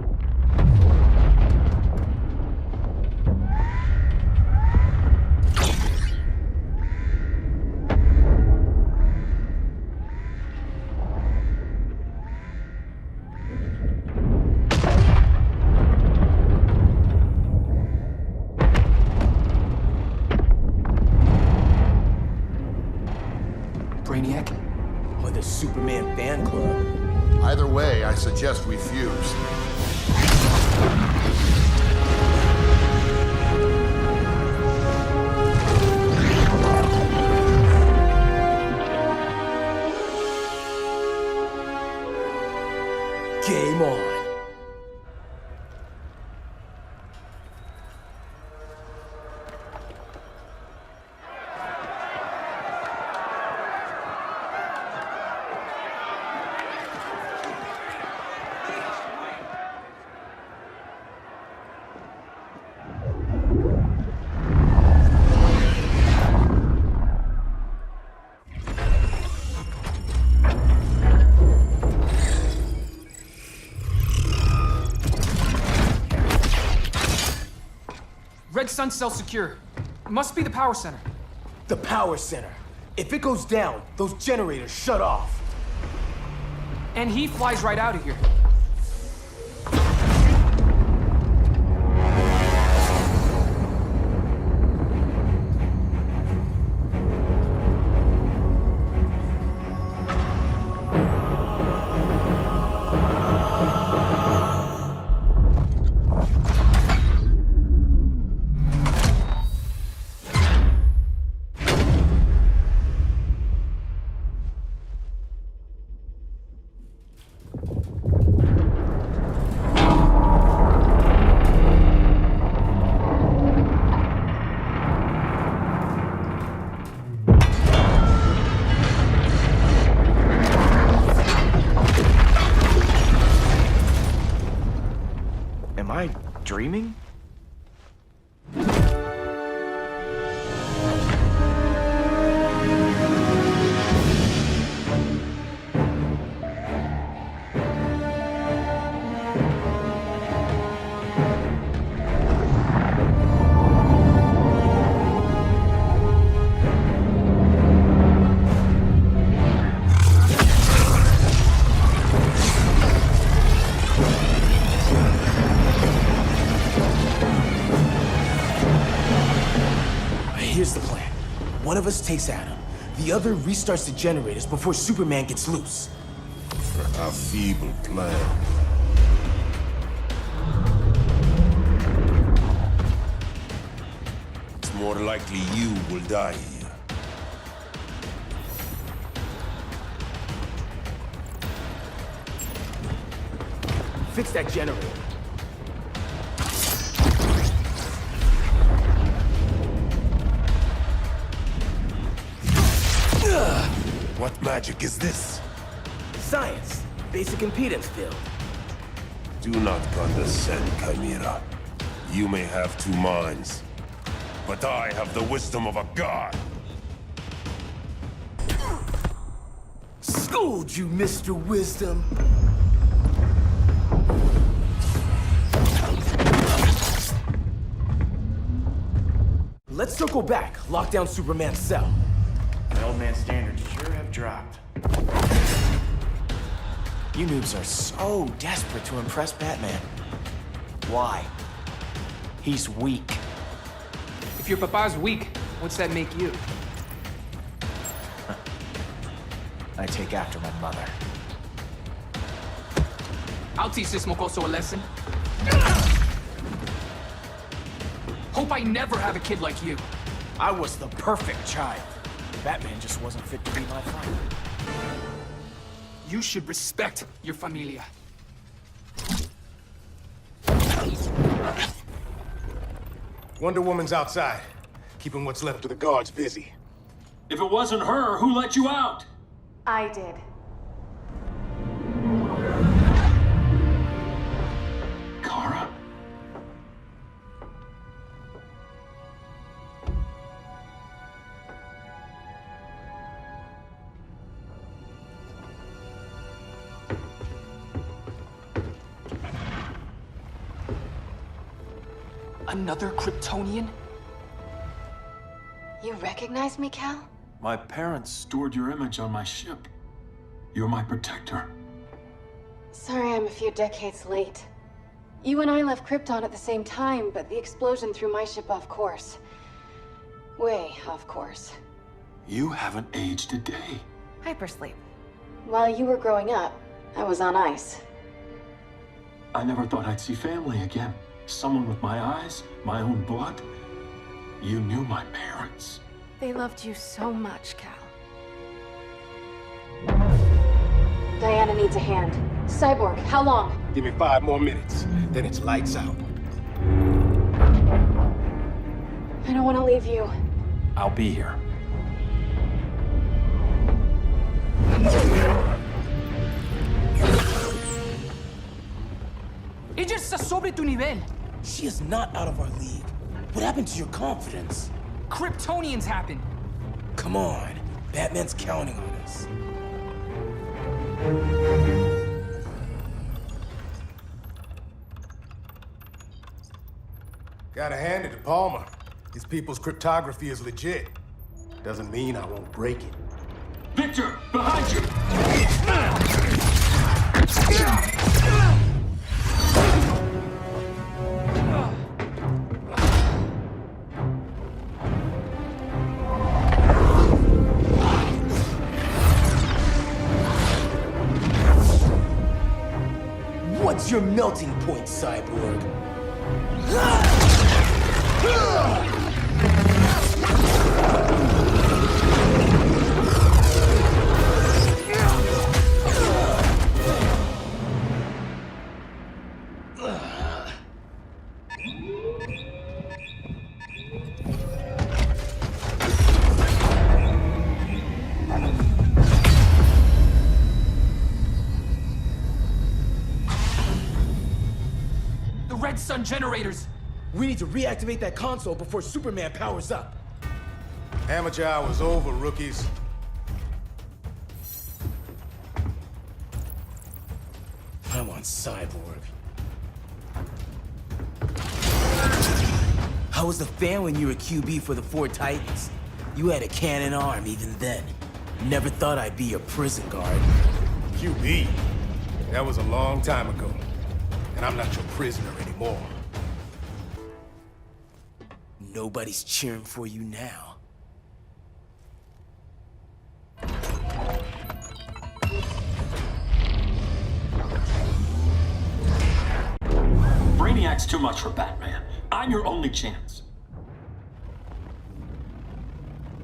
Brainiac?
Or the Superman fan club?
Either way, I suggest we fuse.
Game on.
Red Sun cell secure. It must be the power center.
The power center. If it goes down, those generators shut off.
And he flies right out of here.
Am I dreaming? Here's the plan. One of us takes Adam. The other restarts the generators before Superman gets loose.
A feeble plan.
It's more likely you will die here.
Fix that generator.
What magic is this?
Science. Basic impedance field.
Do not condescend, Chimera. You may have two minds, but I have the wisdom of a god.
Schooled you, Mr. Wisdom. Let's circle back. Lock down Superman's cell.
The old man's standards sure have dropped. You noobs are so desperate to impress Batman. Why? He's weak.
If your papa's weak, what's that make you?
I take after my mother.
I'll teach this mocoso a lesson. Hope I never have a kid like you.
I was the perfect child. Batman just wasn't fit to be my father.
You should respect your familia.
Wonder Woman's outside, keeping what's left of the guards busy.
If it wasn't her, who let you out?
I did.
Kara?
Another Kryptonian?
You recognize me, Cal?
My parents stored your image on my ship. You're my protector.
Sorry I'm a few decades late. You and I left Krypton at the same time, but the explosion threw my ship off course. Way off course.
You haven't aged a day.
Hypersleep. While you were growing up, I was on ice.
I never thought I'd see family again. Someone with my eyes, my own blood. You knew my parents.
They loved you so much, Cal. Diana needs a hand. Cyborg, how long?
Give me 5 more minutes, then it's lights out.
I don't want to leave you.
I'll be here.
Ella está sobre tu nivel.
She is not out of our league. What happened to your confidence?
Kryptonians happen.
Come on. Batman's counting on us.
Gotta hand it to Palmer. His people's cryptography is legit. Doesn't mean I won't break it.
Victor, behind you!
What's your melting point, Cyborg?
Red Sun generators!
We need to reactivate that console before Superman powers up.
Amateur hour's over, rookies.
I want Cyborg. How was the fan when you were QB for the 4 Titans? You had a cannon arm even then. Never thought I'd be your prison guard.
QB? That was a long time ago. And I'm not your prisoner anymore.
Nobody's cheering for you now.
Brainiac's too much for Batman. I'm your only chance.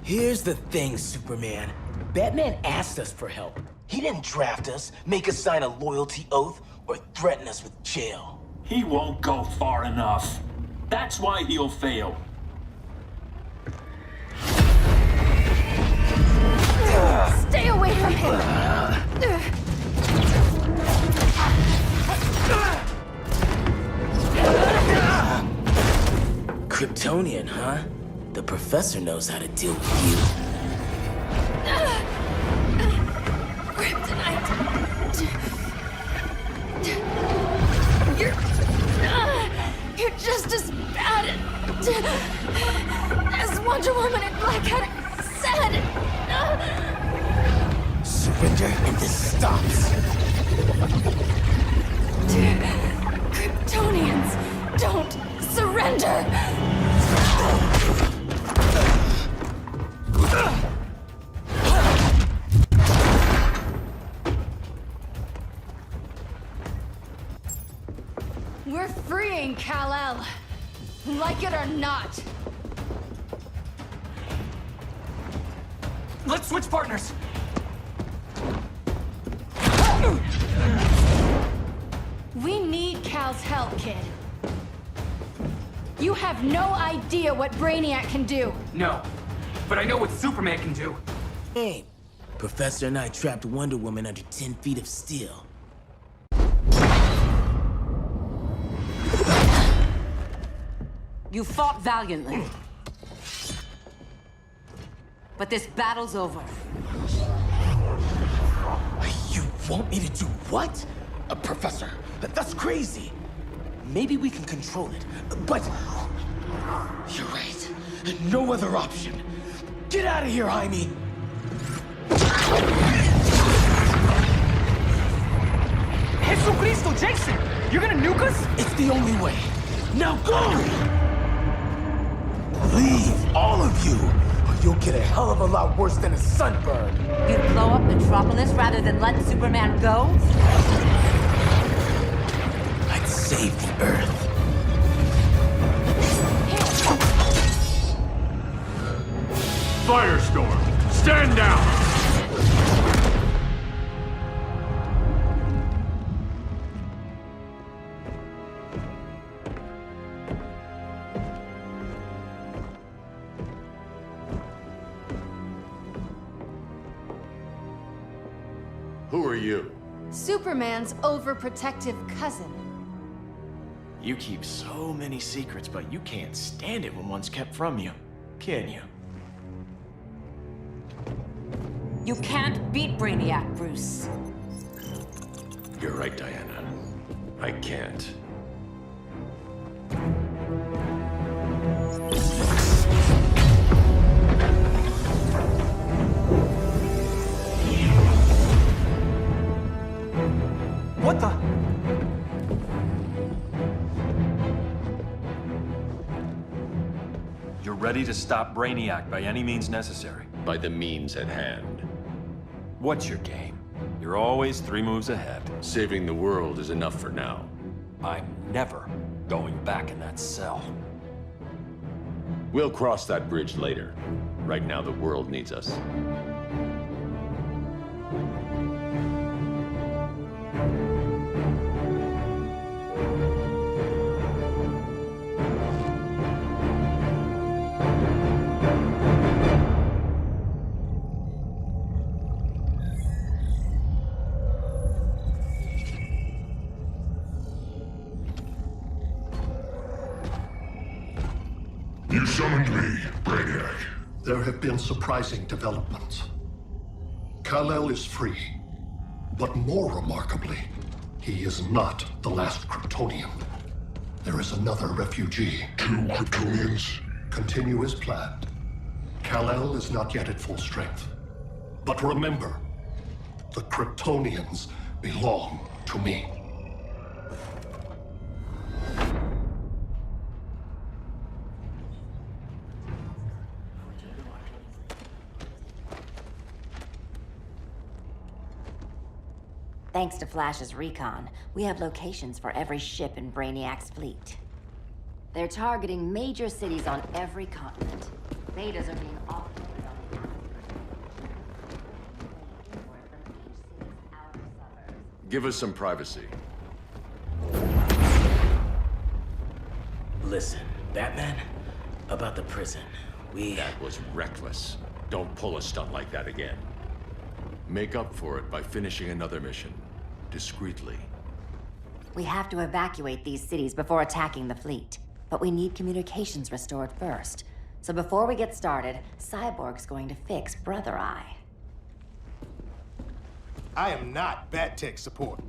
Here's the thing, Superman. Batman asked us for help. He didn't draft us, make us sign a loyalty oath, or threaten us with jail.
He won't go far enough. That's why he'll fail.
Stay away
Kryptonian, huh? The professor knows how to deal with you.
Kryptonite. You're just as bad as Wonder Woman and Black Adam said.
Surrender and this stops.
Kryptonians don't surrender. We're freeing Kal-El, like it or not.
Let's switch partners.
We need Cal's help, kid. You have no idea what Brainiac can do.
No, but I know what Superman can do.
Hey, Professor and I trapped Wonder Woman under 10 feet of steel.
You fought valiantly. But this battle's over.
You want me to do what? Professor, that's crazy. Maybe we can control it, but... You're right. No other option. Get out of here, Jaime!
Jesucristo, Jason! You're gonna nuke us?
It's the only way. Now go! Leave, all of you, or you'll get a hell of a lot worse than a sunburn.
You'd blow up Metropolis rather than let Superman go?
I'd save the Earth.
Firestorm, stand down!
Who are you?
Superman's overprotective cousin.
You keep so many secrets, but you can't stand it when one's kept from you, can you?
You can't beat Brainiac, Bruce.
You're right, Diana. I can't.
What the?
You're ready to stop Brainiac by any means necessary.
By the means at hand.
What's your game? You're always 3 moves ahead.
Saving the world is enough for now.
I'm never going back in that cell.
We'll cross that bridge later. Right now, the world needs us.
You summoned me, Brainiac. There have been surprising developments. Kal-El is free, but more remarkably, he is not the last Kryptonian. There is another refugee.
2 Kryptonians?
Continue as planned. Kal-El is not yet at full strength. But remember, the Kryptonians belong to me.
Thanks to Flash's recon, we have locations for every ship in Brainiac's fleet. They're targeting major cities on every continent. Betas are being offloaded on the
Give us some privacy.
Listen, Batman, about the prison,
That was reckless. Don't pull a stunt like that again. Make up for it by finishing another mission. Discreetly.
We have to evacuate these cities before attacking the fleet. But we need communications restored first. So before we get started, Cyborg's going to fix Brother Eye.
I am not bad tech support.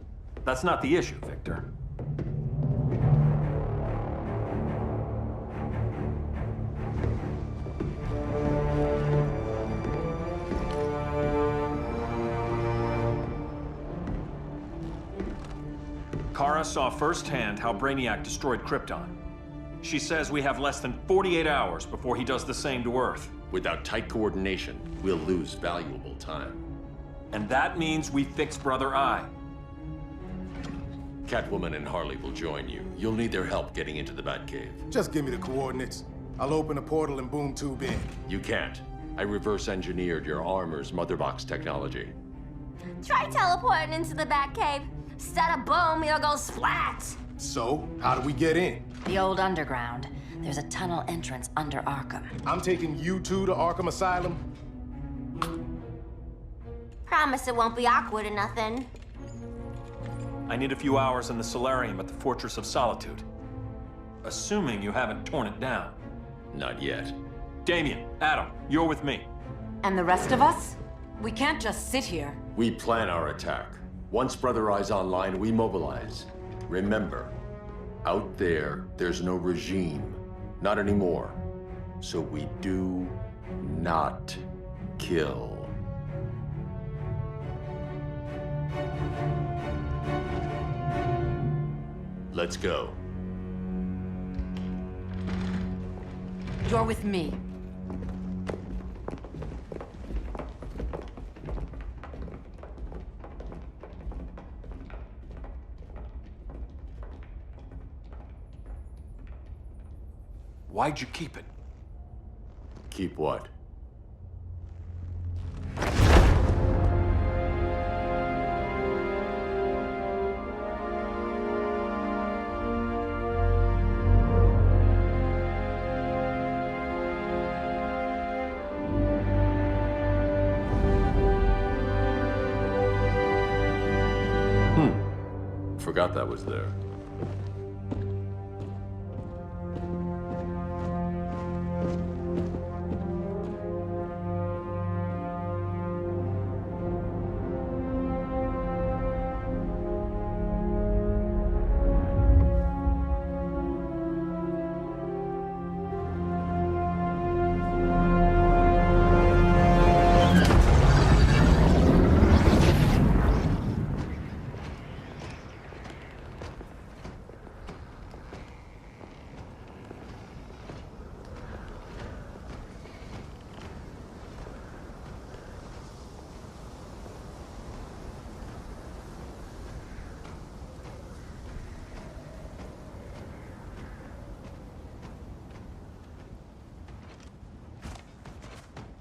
That's not the issue, Victor. Kara saw firsthand how Brainiac destroyed Krypton. She says we have less than 48 hours before he does the same to Earth.
Without tight coordination, we'll lose valuable time.
And that means we fix Brother Eye.
Catwoman and Harley will join you. You'll need their help getting into the Batcave.
Just give me the coordinates. I'll open a portal and boom tube in.
You can't. I reverse engineered your armor's motherbox technology.
Try teleporting into the Batcave. Instead of boom, you'll go splat.
So, how do we get in?
The old underground. There's a tunnel entrance under Arkham.
I'm taking you two to Arkham Asylum.
Promise it won't be awkward or nothing.
I need a few hours in the solarium at the Fortress of Solitude. Assuming you haven't torn it down.
Not yet.
Damien, Adam, you're with me.
And the rest of us? We can't just sit here.
We plan our attack. Once Brother Eye's online, we mobilize. Remember, out there, there's no regime. Not anymore. So we do not kill. Let's go.
You're with me.
Why'd you keep it?
Keep what? Forgot that was there.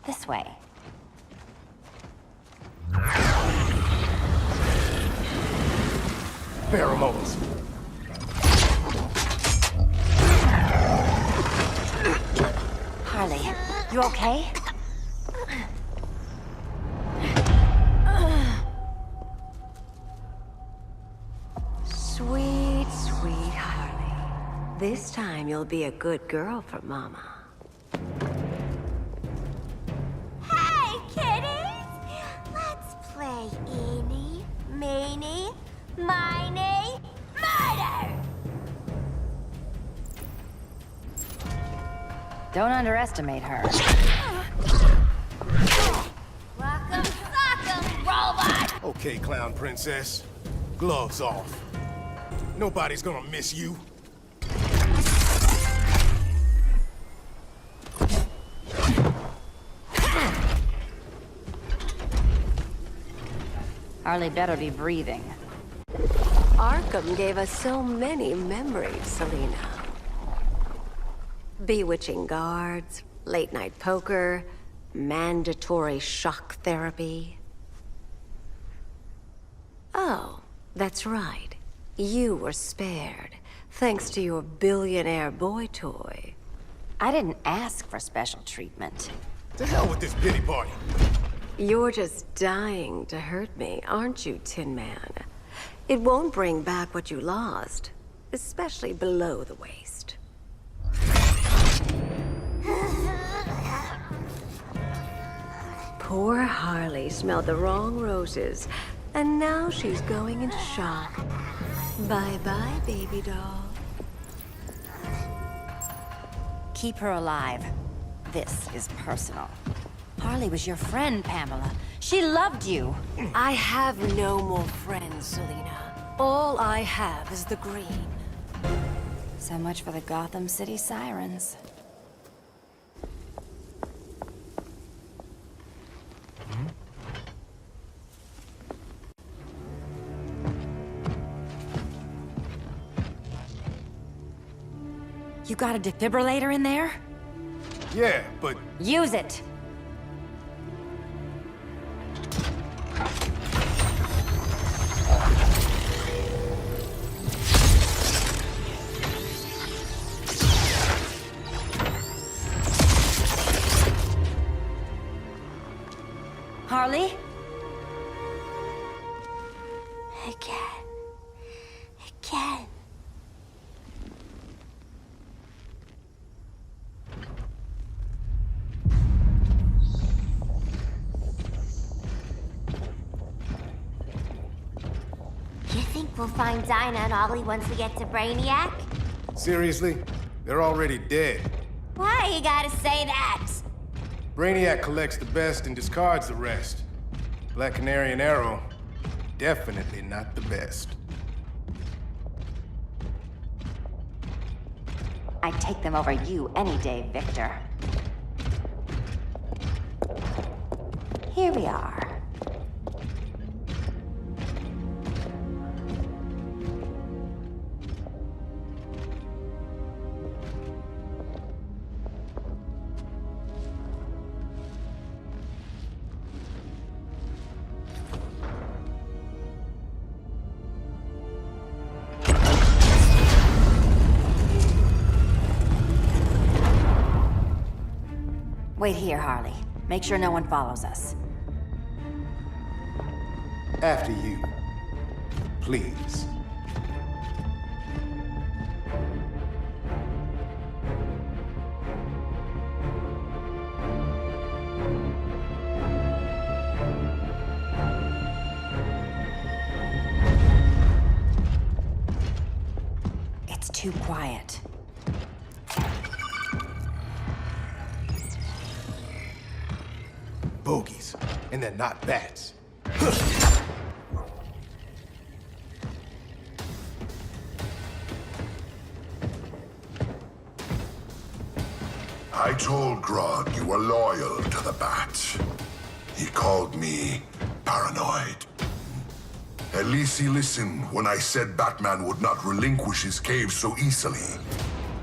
This way.
Pheromones.
Harley, you okay?
Sweet, sweet Harley. This time you'll be a good girl for Mama.
Hey, kiddies! Let's play eeny, meeny, miny, murder!
Don't underestimate her.
Welcome, sock'em, robot!
Okay, Clown Princess. Gloves off. Nobody's gonna miss you.
Harley better be breathing.
Arkham gave us so many memories, Selina. Bewitching guards, late-night poker, mandatory shock therapy. Oh, that's right. You were spared, thanks to your billionaire boy toy.
I didn't ask for special treatment.
To hell with this pity party.
You're just dying to hurt me, aren't you, Tin Man? It won't bring back what you lost, especially below the waist.
Poor Harley smelled the wrong roses, and now she's going into shock. Bye-bye, baby doll.
Keep her alive. This is personal. Harley was your friend, Pamela. She loved you.
I have no more friends, Selina. All I have is the green.
So much for the Gotham City Sirens. You got a defibrillator in there?
Yeah, but...
Use it! Harley? Again. Again.
You think we'll find Dinah and Ollie once we get to Brainiac?
Seriously? They're already dead.
Why you gotta say that?
Brainiac collects the best and discards the rest. Black Canary and Arrow, definitely not the best.
I'd take them over you any day, Victor. Here we are. Wait here, Harley. Make sure no one follows us.
After you. Please.
It's too quiet.
Bogies, and they're not bats.
I told Grodd you were loyal to the Bats. He called me paranoid. At least he listened when I said Batman would not relinquish his cave so easily.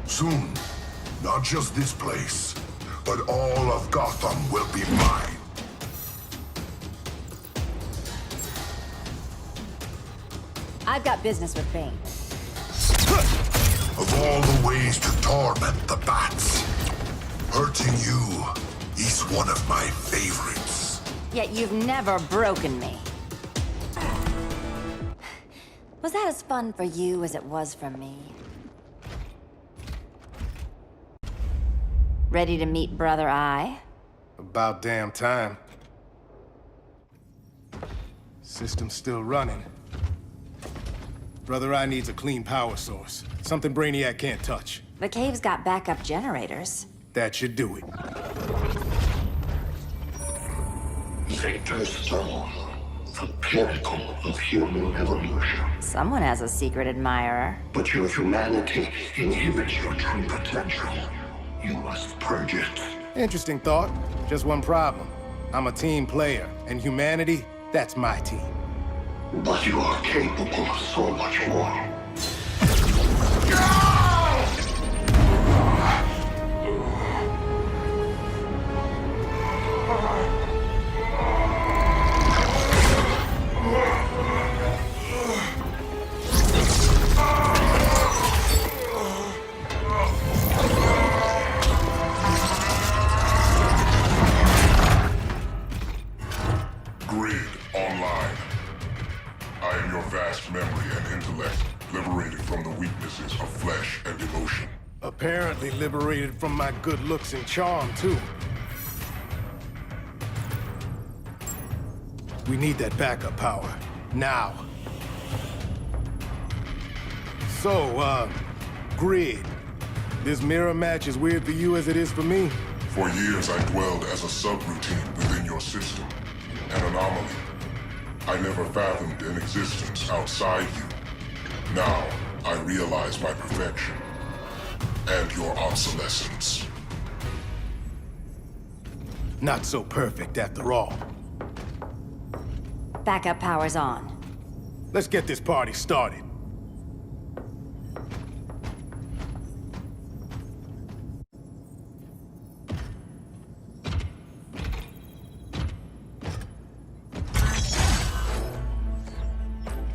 Soon, not just this place, but all of Gotham will be mine.
I've got business with Bane.
Of all the ways to torment the Bats, hurting you is one of my favorites.
Yet you've never broken me. Was that as fun for you as it was for me? Ready to meet Brother Eye?
About damn time. System's still running. Brother Eye needs a clean power source. Something Brainiac can't touch.
The cave's got backup generators.
That should do it.
Victor's Stone, the pinnacle of human evolution.
Someone has a secret admirer.
But your humanity inhibits your true potential. You must purge it.
Interesting thought. Just one problem. I'm a team player, and humanity, that's my team.
But you are capable of so much more.
Grid online. I am your vast memory and intellect, liberated from the weaknesses of flesh and emotion.
Apparently liberated from my good looks and charm, too. We need that backup power. Now. So, Grid. This mirror match as weird for you as it is for me?
For years, I dwelled as a subroutine within your system. An anomaly. I never fathomed an existence outside you. Now, I realize my perfection. And your obsolescence.
Not so perfect after all.
Backup power's on.
Let's get this party started.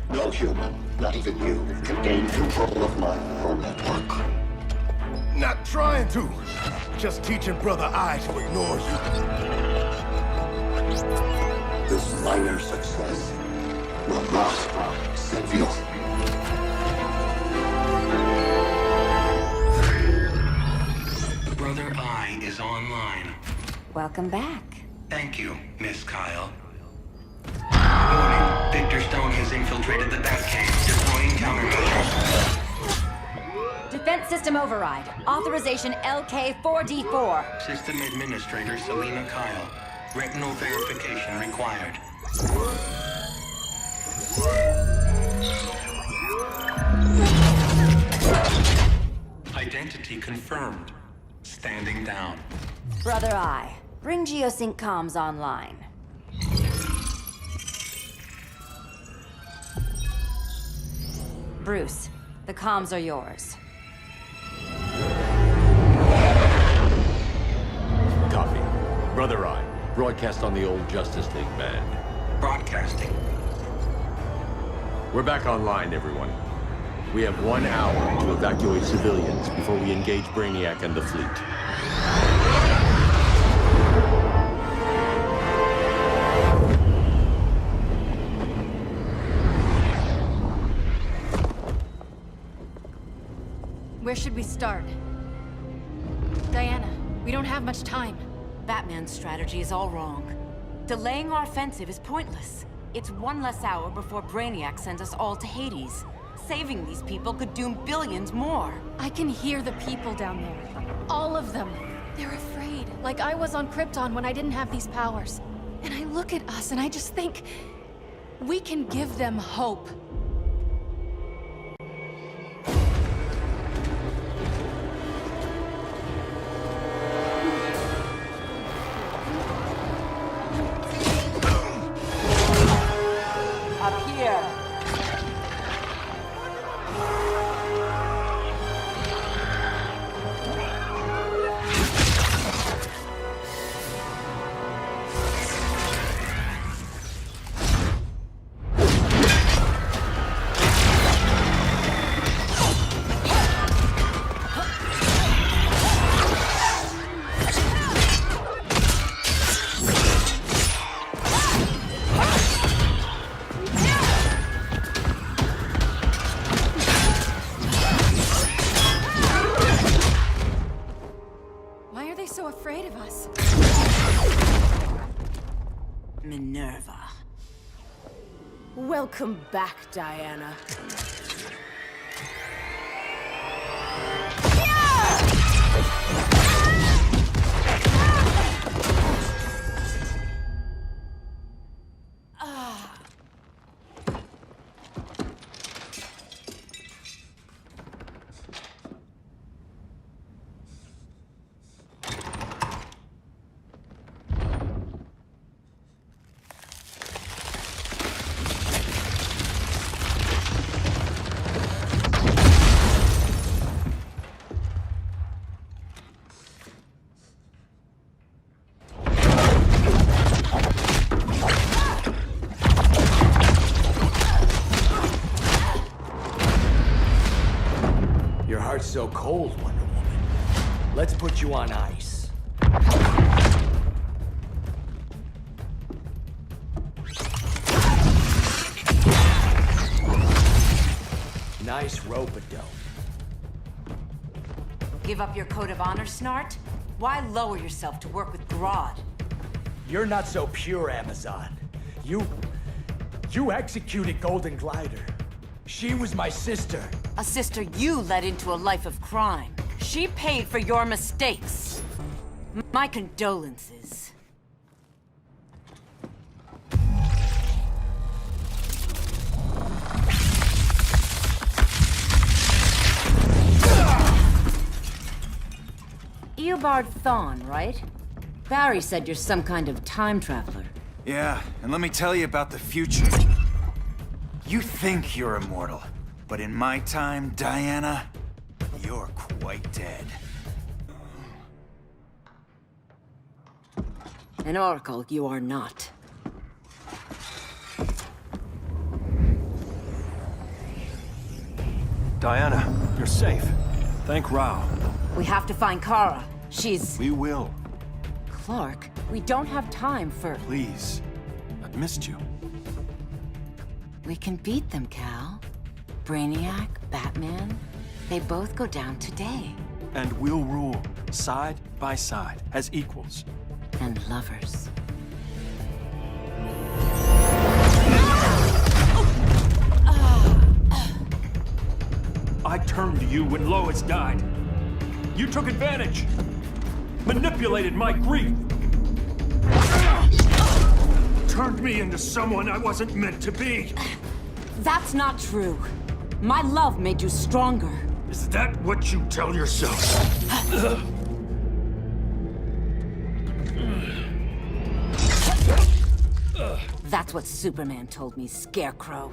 No human, not even you, can gain control of my neural network.
Not trying to. Just teaching Brother Eye to ignore you.
This minor success will not save you.
Brother Eye is online.
Welcome back.
Thank you, Miss Kyle. Warning, Victor Stone has infiltrated the Batcave, deploying countermeasures.
Defense system override. Authorization LK4D4.
System Administrator Selena Kyle. Retinal verification required. Identity confirmed. Standing down.
Brother Eye, bring Geosync comms online. Bruce, the comms are yours.
Copy. Brother Eye, broadcast on the old Justice League band.
Broadcasting.
We're back online, everyone. We have 1 hour to evacuate civilians before we engage Brainiac and the fleet.
Where should we start? Diana, we don't have much time.
Batman's strategy is all wrong. Delaying our offensive is pointless. It's 1 less hour before Brainiac sends us all to Hades. Saving these people could doom billions more.
I can hear the people down there. All of them. They're afraid, like I was on Krypton when I didn't have these powers. And I look at us and I just think, we can give them hope.
Up here.
Why are they so afraid of us?
Minerva.
Welcome back, Diana.
Your heart's so cold, Wonder Woman. Let's put you on ice. Nice rope-a-dope.
Give up your code of honor, Snart? Why lower yourself to work with Grodd?
You're not so pure, Amazon. You executed Golden Glider. She was my sister.
A sister you led into a life of crime. She paid for your mistakes. My condolences. Eobard Thawne, right? Barry said you're some kind of time traveler.
Yeah, and let me tell you about the future. You think you're immortal, but in my time, Diana, you're quite dead.
An oracle you are not.
Diana, you're safe. Thank Rao.
We have to find Kara. She's...
We will.
Clark, we don't have time for...
Please. I've missed you.
We can beat them, Cal. Brainiac, Batman, they both go down today.
And we'll rule, side by side, as equals.
And lovers.
I turned to you when Lois died. You took advantage. Manipulated my grief. Turned me into someone I wasn't meant to be.
That's not true. My love made you stronger.
Is that what you tell yourself?
That's what Superman told me, Scarecrow.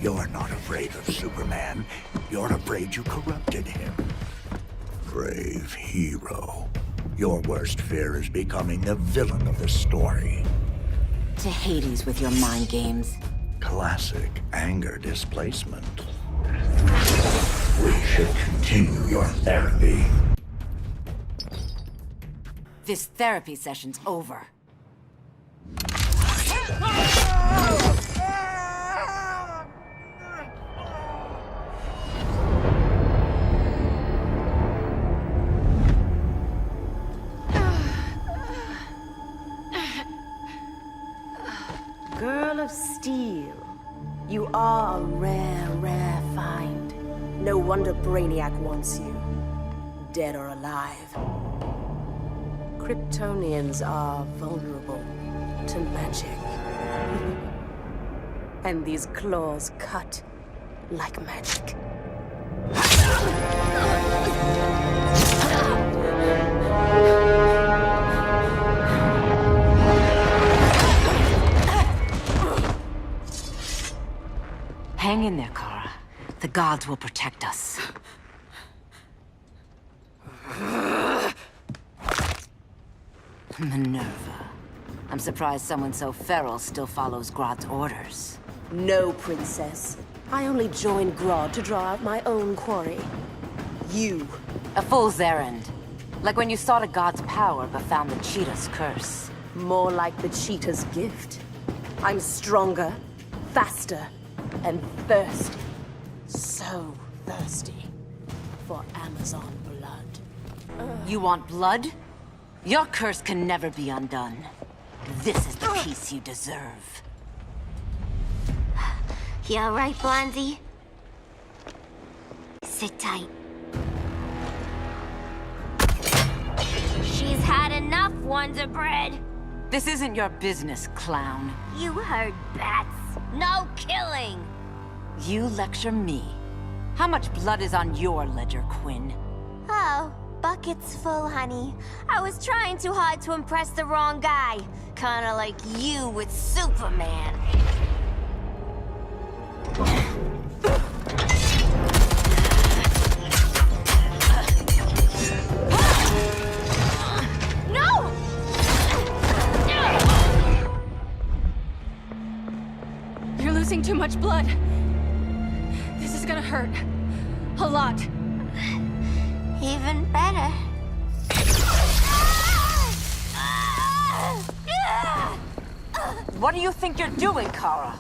You're not afraid of Superman. You're afraid you corrupted him. Brave hero. Your worst fear is becoming the villain of the story.
To Hades with your mind games.
Classic anger displacement. We should continue your therapy.
This therapy session's over.
Girl of Steel, you are a rare, rare find. No wonder Brainiac wants you, dead or alive. Kryptonians are vulnerable to magic. And these claws cut like magic.
Hang in there, Kara. The gods will protect us. Minerva. I'm surprised someone so feral still follows Grodd's orders.
No, princess. I only joined Grodd to draw out my own quarry. You.
A fool's errand. Like when you sought a god's power but found the cheetah's curse.
More like the cheetah's gift. I'm stronger, faster, and thirsty. So thirsty for Amazon blood.
You want blood? Your curse can never be undone. This is the peace you deserve.
You all right, Blondie? Sit tight. She's had enough, Wonder Bread.
This isn't your business, clown.
You heard bats. No killing.
You lecture me. How much blood is on your ledger, Quinn?
Oh, bucket's full, honey. I was trying too hard to impress the wrong guy. Kinda like you with Superman.
No! You're losing too much blood. This is gonna hurt. A lot.
Even better.
What do you think you're doing, Kara?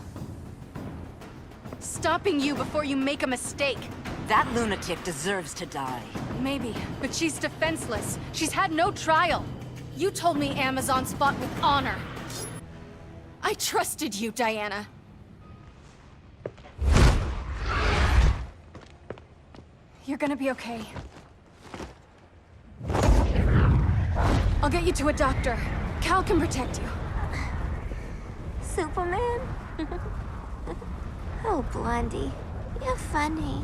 Stopping you before you make a mistake.
That lunatic deserves to die.
Maybe, but she's defenseless. She's had no trial. You told me Amazons fought with honor. I trusted you, Diana. You're gonna be okay. I'll get you to a doctor. Cal can protect you.
Superman? Oh, Blondie, you're funny.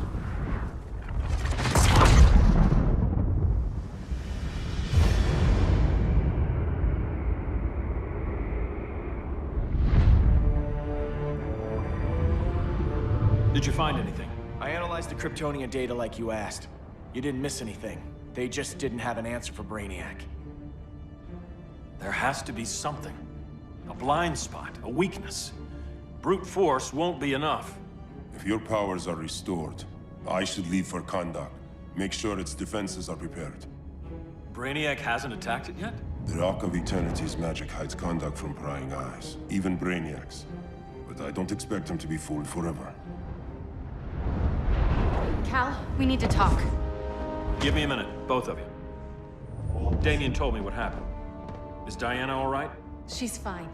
Did you find anything?
I analyzed the Kryptonian data like you asked. You didn't miss anything. They just didn't have an answer for Brainiac.
There has to be something. A blind spot, a weakness. Brute force won't be enough.
If your powers are restored, I should leave for Kahndaq. Make sure its defenses are prepared.
Brainiac hasn't attacked it yet?
The Rock of Eternity's magic hides Kahndaq from prying eyes, even Brainiac's. But I don't expect him to be fooled forever.
Cal, we need to talk.
Give me a minute, both of you. Damien told me what happened. Is Diana all right?
She's fine.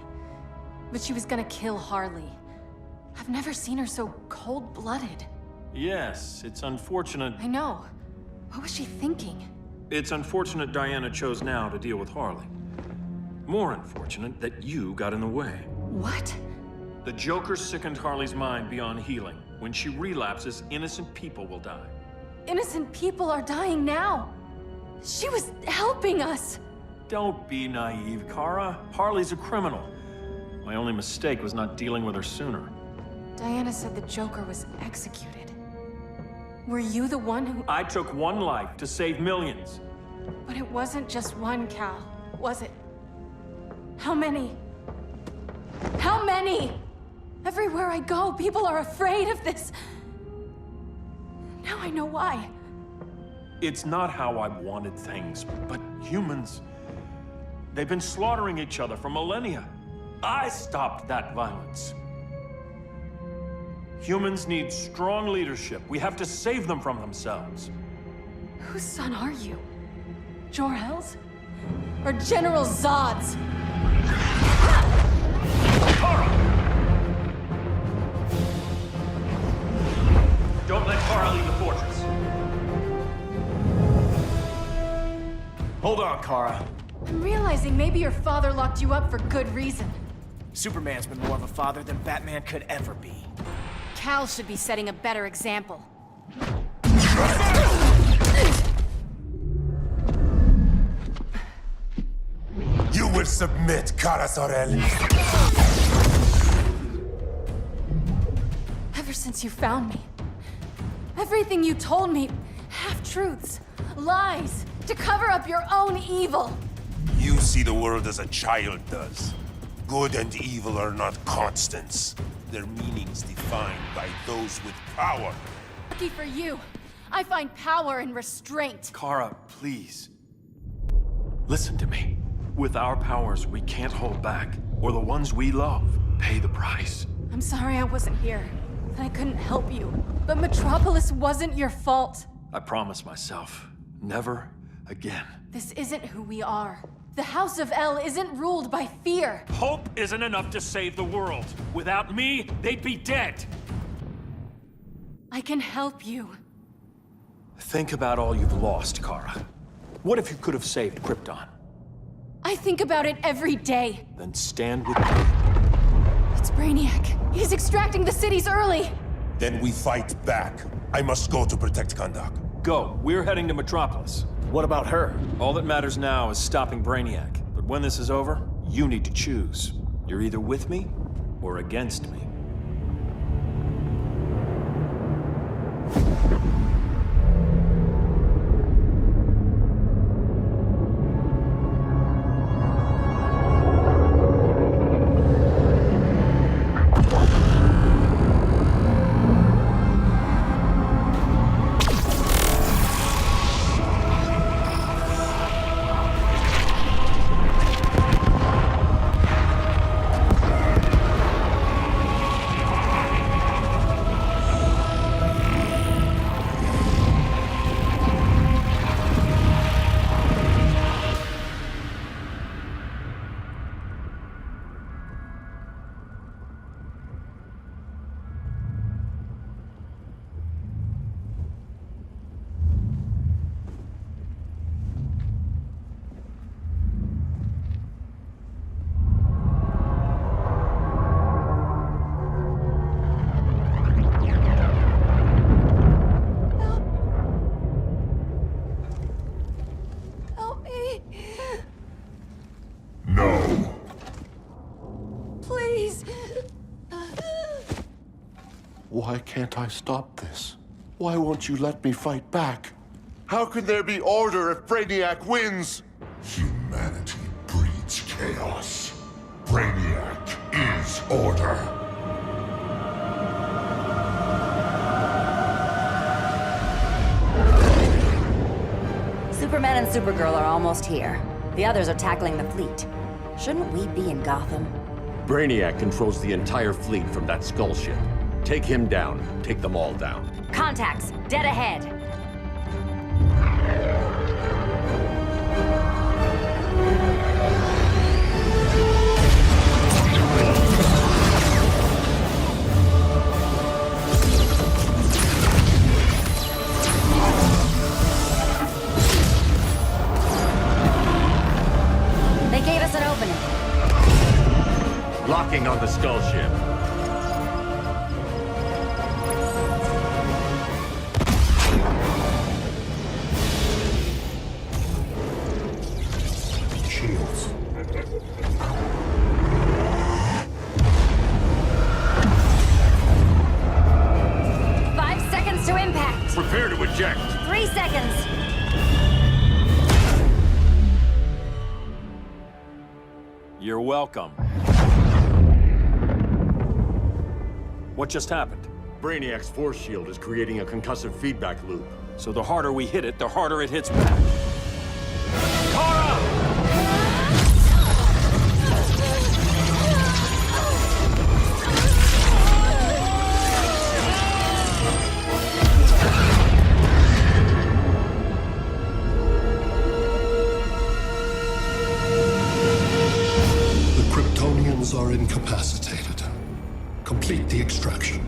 But she was gonna kill Harley. I've never seen her so cold-blooded.
Yes, it's unfortunate.
I know. What was she thinking?
It's unfortunate Diana chose now to deal with Harley. More unfortunate that you got in the way.
What?
The Joker sickened Harley's mind beyond healing. When she relapses, innocent people will die.
Innocent people are dying now. She was helping us.
Don't be naive, Kara. Harley's a criminal. My only mistake was not dealing with her sooner.
Diana said the Joker was executed. Were you the one who...
I took one life to save millions.
But it wasn't just one, Cal, was it? How many? How many? Everywhere I go, people are afraid of this. Now I know why.
It's not how I wanted things, but humans... They've been slaughtering each other for millennia. I stopped that violence. Humans need strong leadership. We have to save them from themselves.
Whose son are you? Jor-El's? Or General Zod's?
Kara! Don't let Kara leave the fortress.
Hold on, Kara.
I'm realizing maybe your father locked you up for good reason.
Superman's been more of a father than Batman could ever be.
Cal should be setting a better example.
You will submit, Kara Zor-El.
Ever since you found me, everything you told me, half-truths, lies, to cover up your own evil.
You see the world as a child does. Good and evil are not constants. Their meanings defined by those with power.
Lucky for you, I find power in restraint.
Kara, please. Listen to me. With our powers, we can't hold back, or the ones we love pay the price.
I'm sorry I wasn't here, and I couldn't help you. But Metropolis wasn't your fault.
I promise myself, never again.
This isn't who we are. The House of El isn't ruled by fear.
Hope isn't enough to save the world. Without me, they'd be dead.
I can help you.
Think about all you've lost, Kara. What if you could have saved Krypton?
I think about it every day.
Then stand with me.
It's Brainiac. He's extracting the cities early.
Then we fight back. I must go to protect Kahndaq.
Go. We're heading to Metropolis.
What about her?
All that matters now is stopping Brainiac. But when this is over, you need to choose. You're either with me or against me.
Why can't I stop this? Why won't you let me fight back? How can there be order if Brainiac wins?
Humanity breeds chaos. Brainiac is order.
Superman and Supergirl are almost here. The others are tackling the fleet. Shouldn't we be in Gotham?
Brainiac controls the entire fleet from that skull ship. Take him down. Take them all down.
Contacts, dead ahead. They gave us an opening.
Locking on the skull ship.
Shields.
Five seconds to impact.
Prepare to eject.
3 seconds.
You're welcome. What just happened?
Brainiac's force shield is creating a concussive feedback loop.
So the harder we hit it, the harder it hits back.
The Kryptonians are incapacitated. Complete the extraction.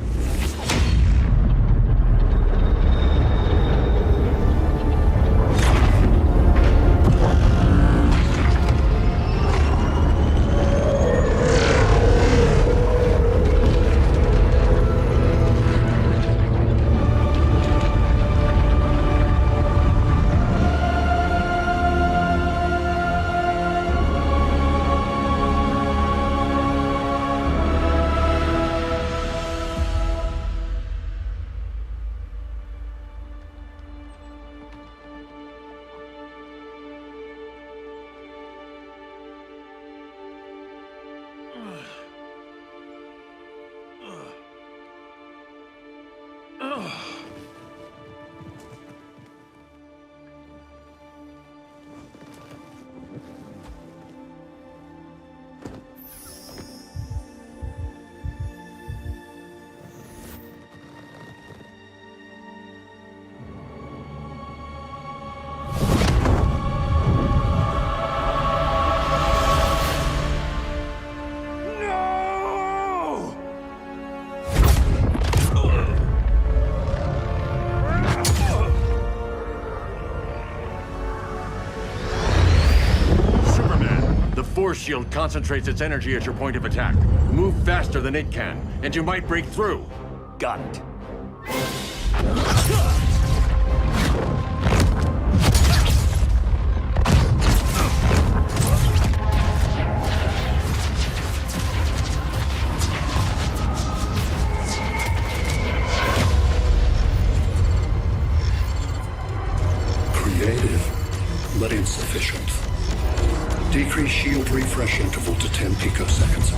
Force shield concentrates its energy at your point of attack. Move faster than it can, and you might break through.
Got it.
Creative, but insufficient. Decrease shield refresh interval to 10 picoseconds.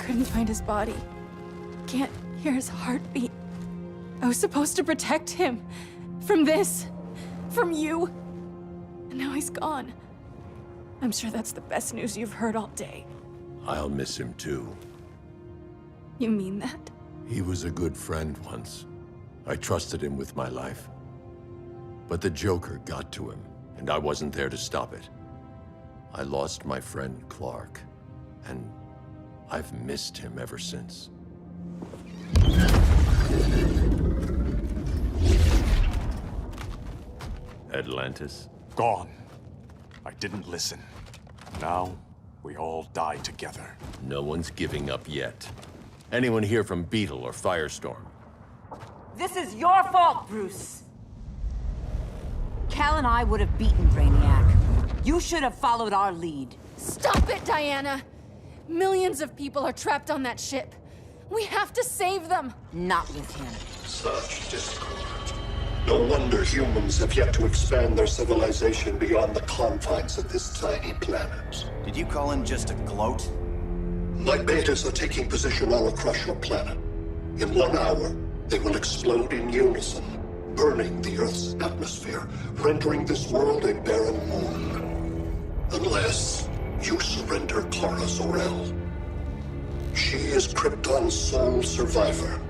couldn't find his body. Can't hear his heartbeat. I was supposed to protect him. From this. From you. And now he's gone. I'm sure that's the best news you've heard all day.
I'll miss him too.
You mean that?
He was a good friend once. I trusted him with my life. But the Joker got to him, and I wasn't there to stop it. I lost my friend Clark, and I've missed him ever since. Atlantis?
Gone. I didn't listen. Now, we all die together.
No one's giving up yet. Anyone here from Beetle or Firestorm?
This is your fault, Bruce! Cal and I would have beaten Brainiac. You should have followed our lead.
Stop it, Diana! Millions of people are trapped on that ship. We have to save them!
Not with him.
Such discord. No wonder humans have yet to expand their civilization beyond the confines of this tiny planet.
Did you call him just a gloat?
My betas are taking position all across your planet. In 1 hour, they will explode in unison, burning the Earth's atmosphere, rendering this world a barren moon. Unless you surrender Kara Zor-El. She is Krypton's sole survivor,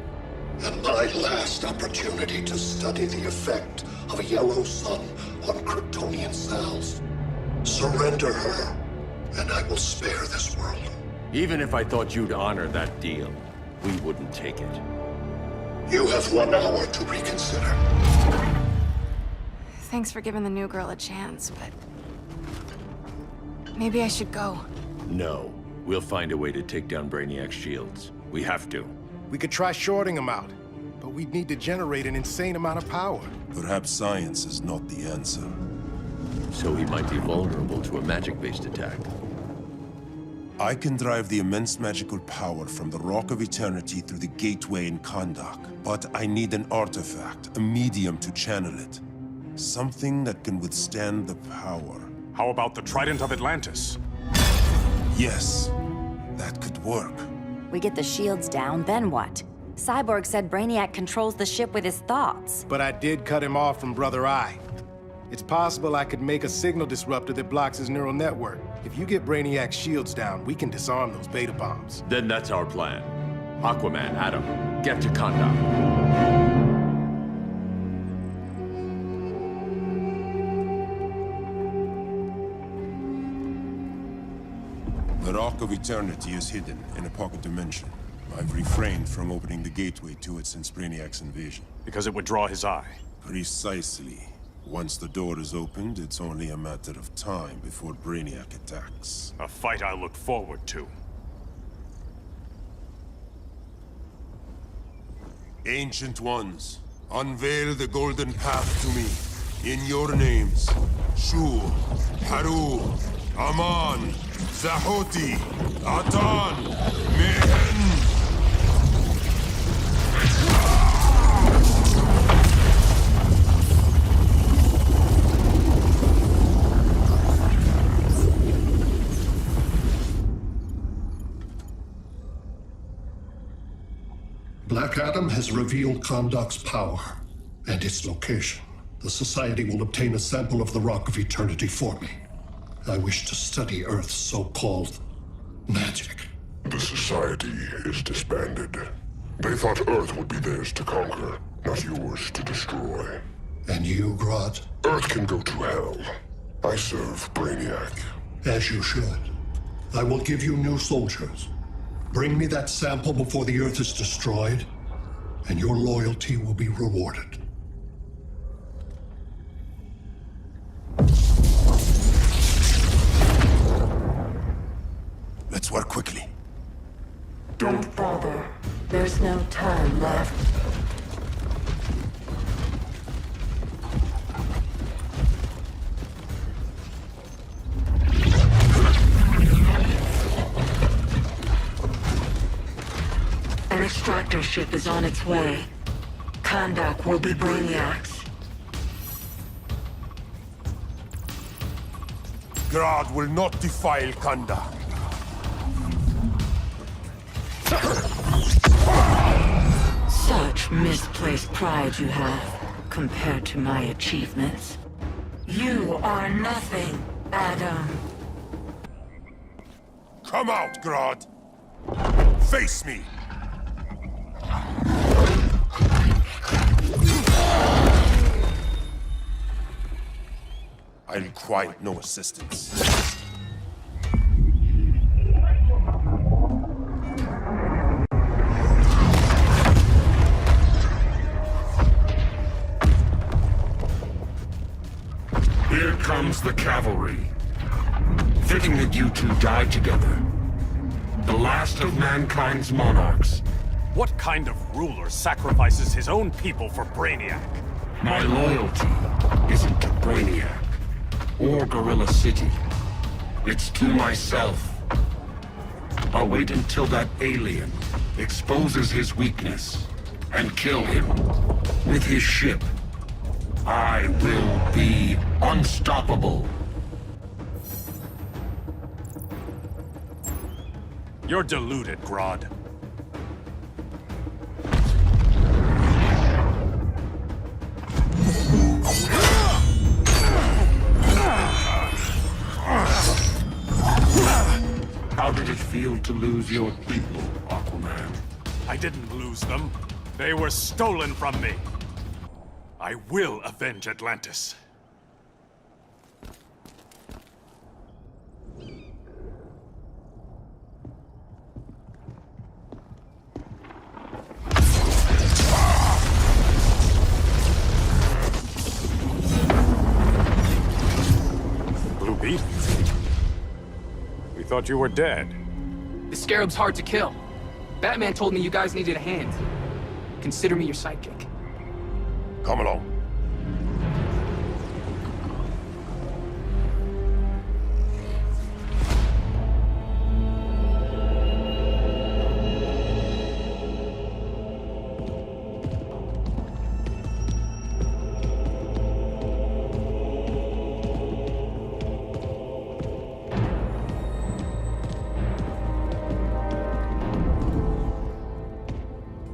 and my last opportunity to study the effect of a yellow sun on Kryptonian cells. Surrender her, and I will spare this world.
Even if I thought you'd honor that deal, we wouldn't take it.
You have 1 hour to reconsider.
Thanks for giving the new girl a chance, but... maybe I should go.
No. We'll find a way to take down Brainiac's shields. We have to.
We could try shorting him out, but we'd need to generate an insane amount of power.
Perhaps science is not the answer.
So he might be vulnerable to a magic-based attack.
I can drive the immense magical power from the Rock of Eternity through the gateway in Kahndaq, but I need an artifact, a medium to channel it. Something that can withstand the power.
How about the Trident of Atlantis?
Yes, that could work.
We get the shields down, then what? Cyborg said Brainiac controls the ship with his thoughts.
But I did cut him off from Brother Eye. It's possible I could make a signal disruptor that blocks his neural network. If you get Brainiac's shields down, we can disarm those beta bombs.
Then that's our plan. Aquaman, Adam, get to Kahndaq.
The Rock of Eternity is hidden in a pocket dimension. I've refrained from opening the gateway to it since Brainiac's invasion.
Because it would draw his eye.
Precisely. Once the door is opened, it's only a matter of time before Brainiac attacks.
A fight I look forward to.
Ancient Ones, unveil the golden path to me. In your names, Shu, Haru, Aman, Zahoti, Atan, Mehen!
Black Adam has revealed Kahndaq's power and its location. The Society will obtain a sample of the Rock of Eternity for me. I wish to study Earth's so-called magic.
The Society is disbanded. They thought Earth would be theirs to conquer, not yours to destroy.
And you, Grodd?
Earth can go to hell. I serve Brainiac.
As you should. I will give you new soldiers. Bring me that sample before the Earth is destroyed, and your loyalty will be rewarded.
Let's work quickly.
Don't bother. There's no time left. An extractor ship is on its way. Kahndaq will be Brainiac's.
Grodd will not defile Kahndaq.
Such misplaced pride you have, compared to my achievements. You are nothing, Adam.
Come out, Grodd! Face me! I require no assistance.
Here comes the cavalry. Fitting that you two died together. The last of mankind's monarchs.
What kind of ruler sacrifices his own people for Brainiac?
My loyalty isn't to Brainiac or Gorilla City. It's to myself. I'll wait until that alien exposes his weakness and kill him with his ship. I will be unstoppable.
You're deluded, Grodd.
How did it feel to lose your people, Aquaman?
I didn't lose them. They were stolen from me. I will avenge Atlantis. Blue Beetle? We thought you were dead.
The Scarab's hard to kill. Batman told me you guys needed a hand. Consider me your sidekick.
Come along.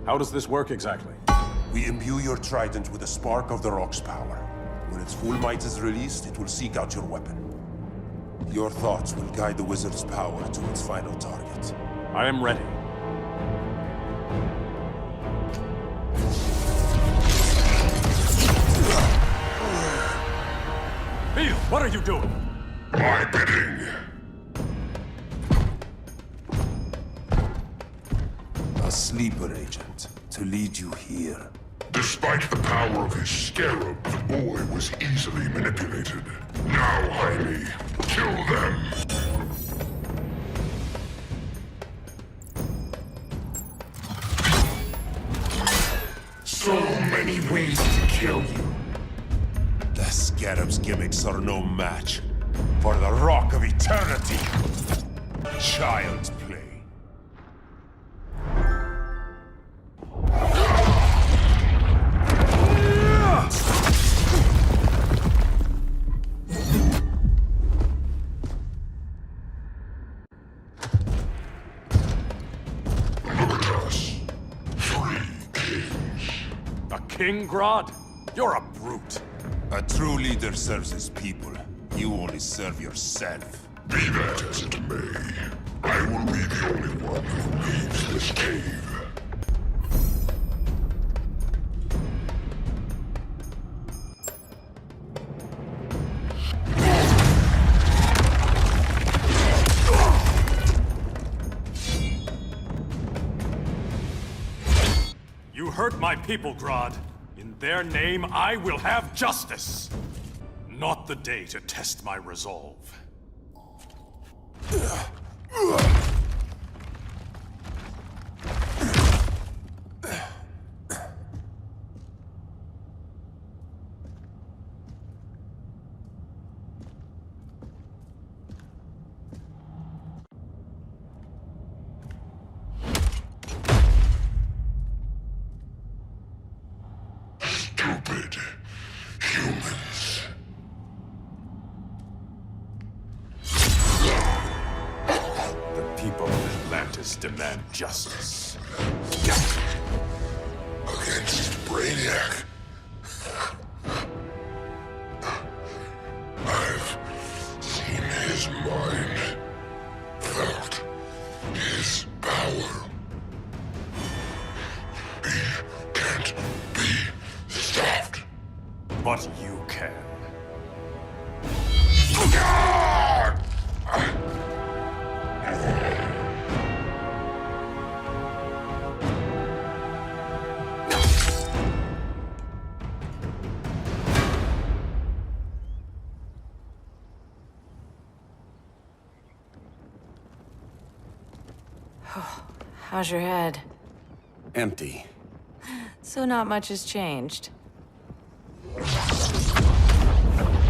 How does this work exactly?
We imbue your trident with a spark of the Rock's power. When its full might is released, it will seek out your weapon. Your thoughts will guide the wizard's power to its final target.
I am ready. Beetle, what are you doing?
My bidding.
A sleeper agent to lead you here.
Despite the power of his scarab, the boy was easily manipulated. Now, Jaime, kill them. So many ways to kill you.
The Scarab's gimmicks are no match for the Rock of Eternity. Child's play.
King Grodd? You're a brute.
A true leader serves his people. You only serve yourself.
Be that as it may, I will be the only one who leaves this cave.
You hurt my people, Grodd. In their name, I will have justice. Not the day to test my resolve.
Stupid humans.
The
demand justice.
Against Brainiac. I've seen his mind, felt his power. He can't be stopped.
But you can.
How's your head?
Empty.
So not much has changed.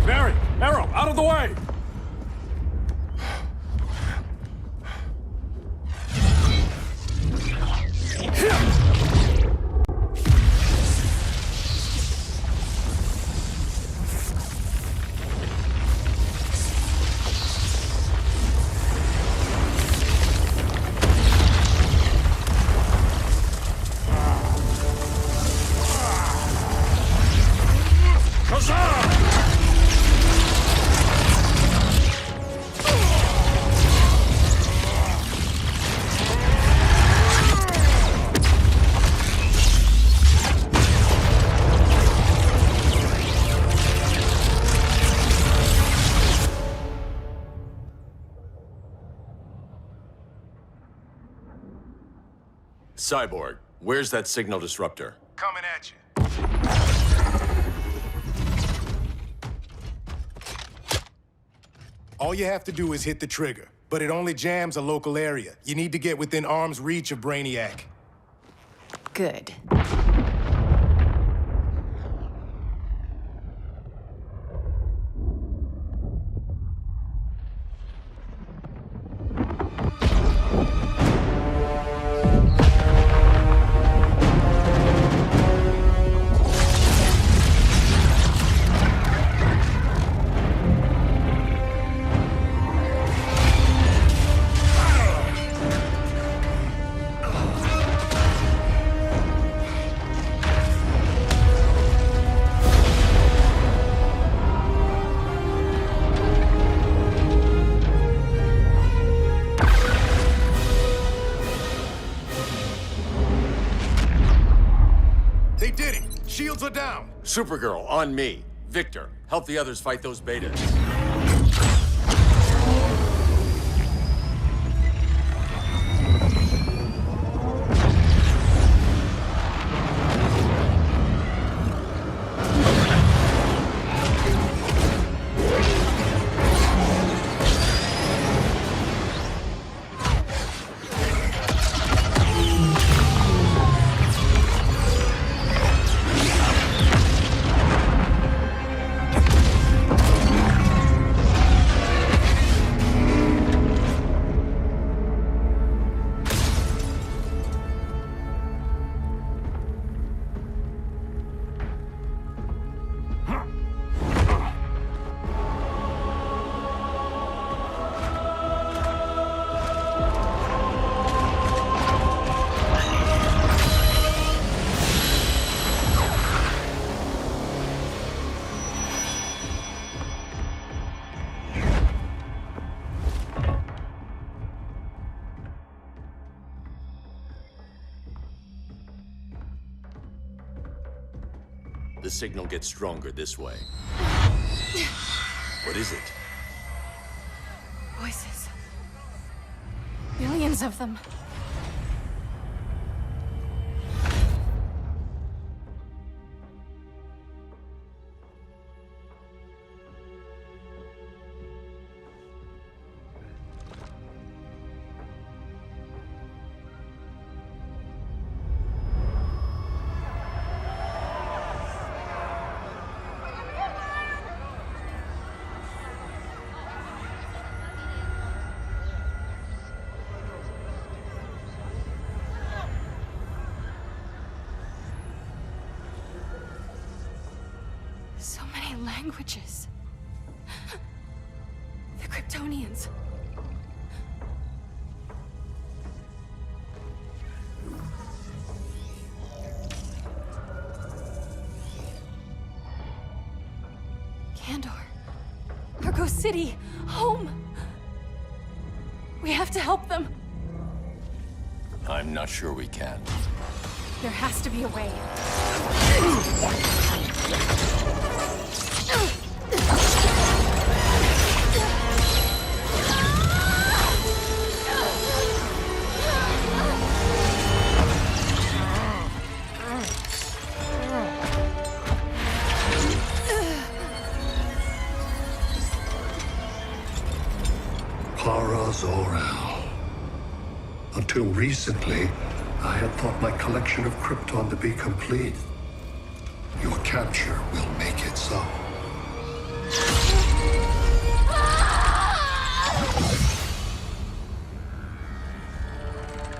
Barry! Arrow! Out of the way!
Cyborg, where's that signal disruptor?
Coming at you. All you have to do is hit the trigger, but it only jams a local area. You need to get within arm's reach of Brainiac.
Good.
They did it! Shields are down!
Supergirl, on me. Victor, help the others fight those betas. The signal gets stronger this way. What is it?
Voices. Millions of them. So many languages. The Kryptonians. Kandor. Argo City. Home. We have to help them.
I'm not sure we can.
There has to be a way.
Para Zor-El. Until recently, I had thought my collection of Krypton to be complete. Your capture will make it so.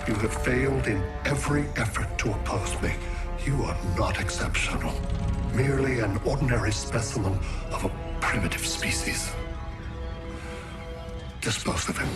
You have failed in every effort to oppose me. You are not exceptional. Merely an ordinary specimen of a primitive species. Dispose of him.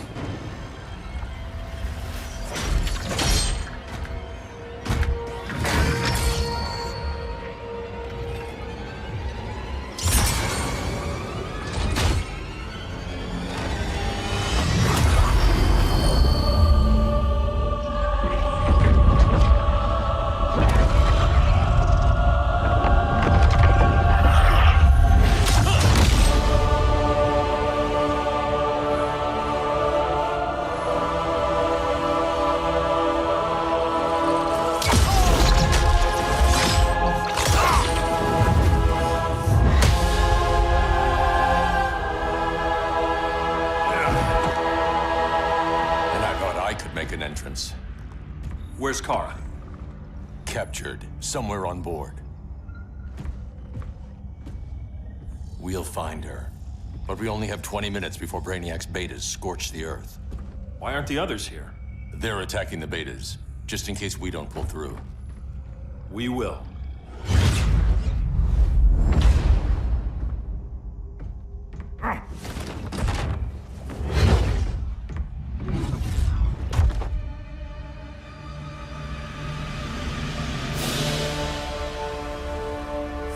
Where's Kara?
Captured, somewhere on board. We'll find her. But we only have 20 minutes before Brainiac's betas scorch the Earth.
Why aren't the others here?
They're attacking the betas, just in case we don't pull through.
We will.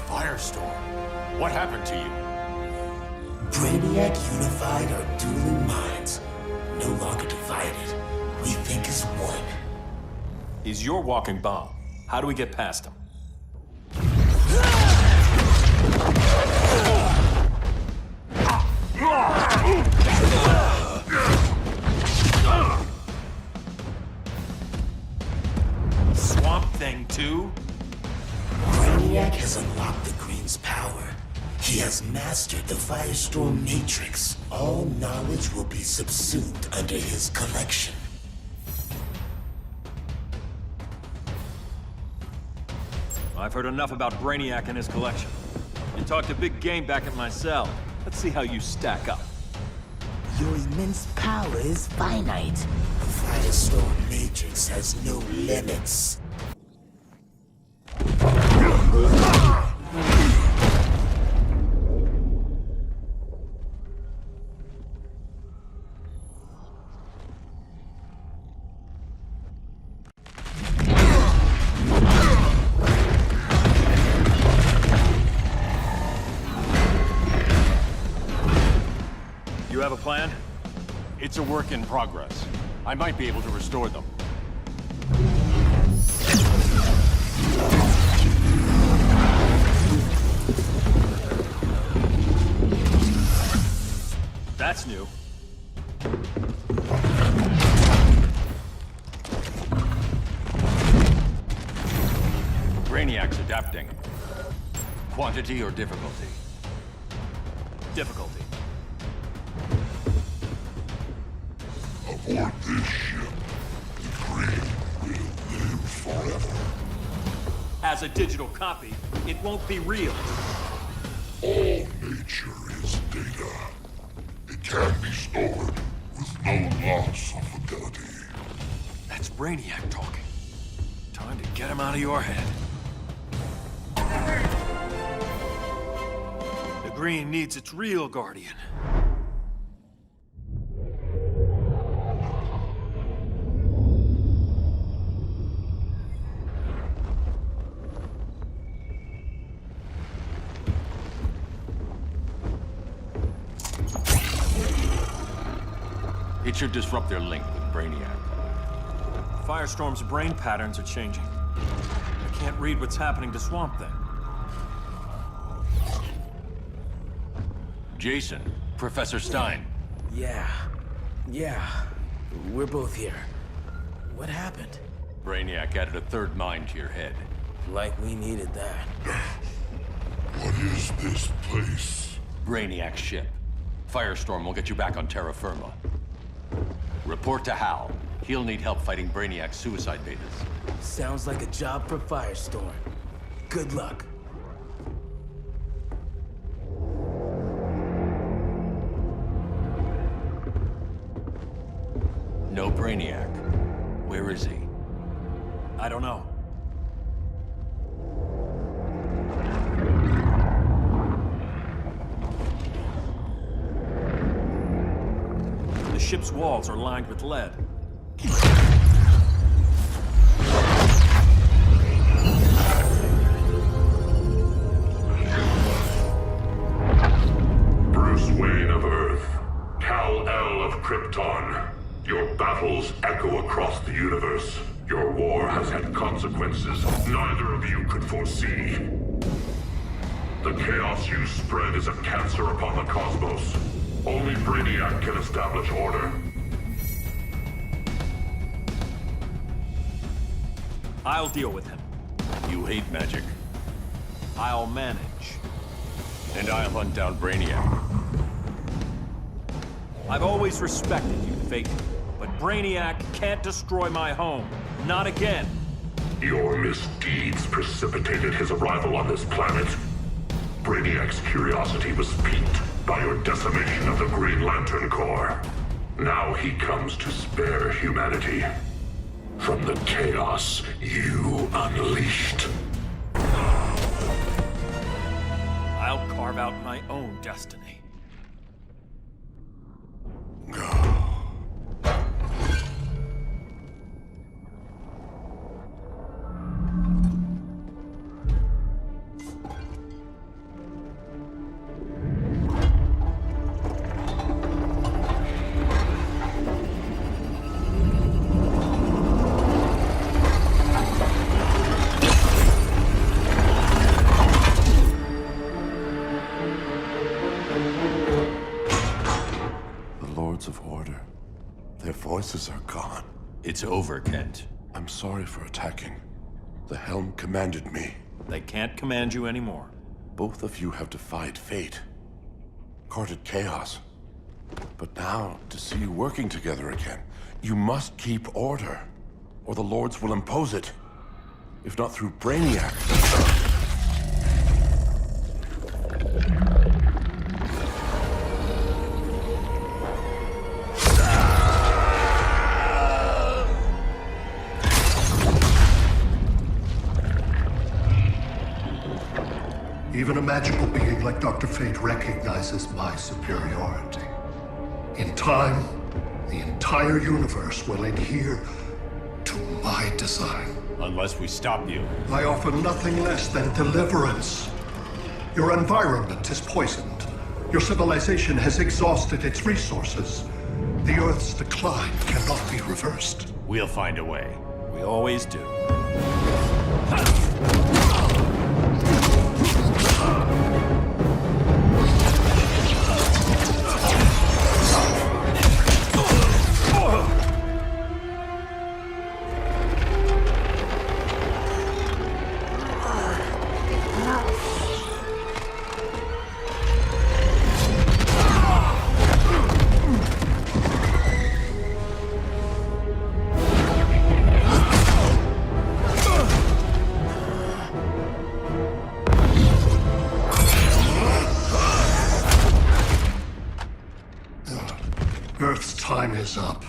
Firestorm, what happened to you?
Brainiac unified our dueling minds. No longer divided. We think as one.
He's your walking bomb. How do we get past him? Swamp Thing 2?
Brainiac has unlocked the Green's power. He has mastered the Firestorm Matrix. All knowledge will be subsumed under his collection.
I've heard enough about Brainiac and his collection. You talked a big game back at my cell. Let's see how you stack up.
Your immense power is finite. The Firestorm Matrix has no limits.
You have a plan?
It's a work in progress. I might be able to restore them.
That's new.
Brainiac's adapting. Quantity or difficulty?
Difficulty.
Aboard this ship, the Green will live forever.
As a digital copy, it won't be real.
All nature is data. It can be stored with no loss of fidelity.
That's Brainiac talking. Time to get him out of your head. The Green needs its real guardian.
It should disrupt their link with Brainiac.
Firestorm's brain patterns are changing. I can't read what's happening to Swamp Thing.
Jason, Professor Stein.
Yeah. We're both here. What happened?
Brainiac added a third mind to your head.
Like we needed that.
What is this place?
Brainiac's ship. Firestorm will get you back on terra firma. Report to Hal. He'll need help fighting Brainiac's suicide betas.
Sounds like a job for Firestorm. Good luck.
No Brainiac. Where is he?
I don't know. The ship's walls are lined with lead.
Bruce Wayne of Earth, Kal-El of Krypton. Your battles echo across the universe. Your war has had consequences neither of you could foresee. The chaos you spread is a cancer upon the cosmos. Only Brainiac can establish order.
I'll deal with him.
You hate magic.
I'll manage.
And I'll hunt down Brainiac.
I've always respected you, Phaeton. But Brainiac can't destroy my home. Not again.
Your misdeeds precipitated his arrival on this planet. Brainiac's curiosity was piqued by your decimation of the Green Lantern Corps. Now he comes to spare humanity from the chaos you unleashed.
I'll carve out my own destiny.
Voices are gone.
It's over, Kent.
I'm sorry for attacking. The Helm commanded me.
They can't command you anymore.
Both of you have defied fate, courted chaos. But now, to see you working together again, you must keep order, or the Lords will impose it. If not through Brainiac.
Even a magical being like Dr. Fate recognizes my superiority. In time, the entire universe will adhere to my design.
Unless we stop you.
I offer nothing less than deliverance. Your environment is poisoned. Your civilization has exhausted its resources. The Earth's decline cannot be reversed.
We'll find a way.
We always do.
Earth's time is up.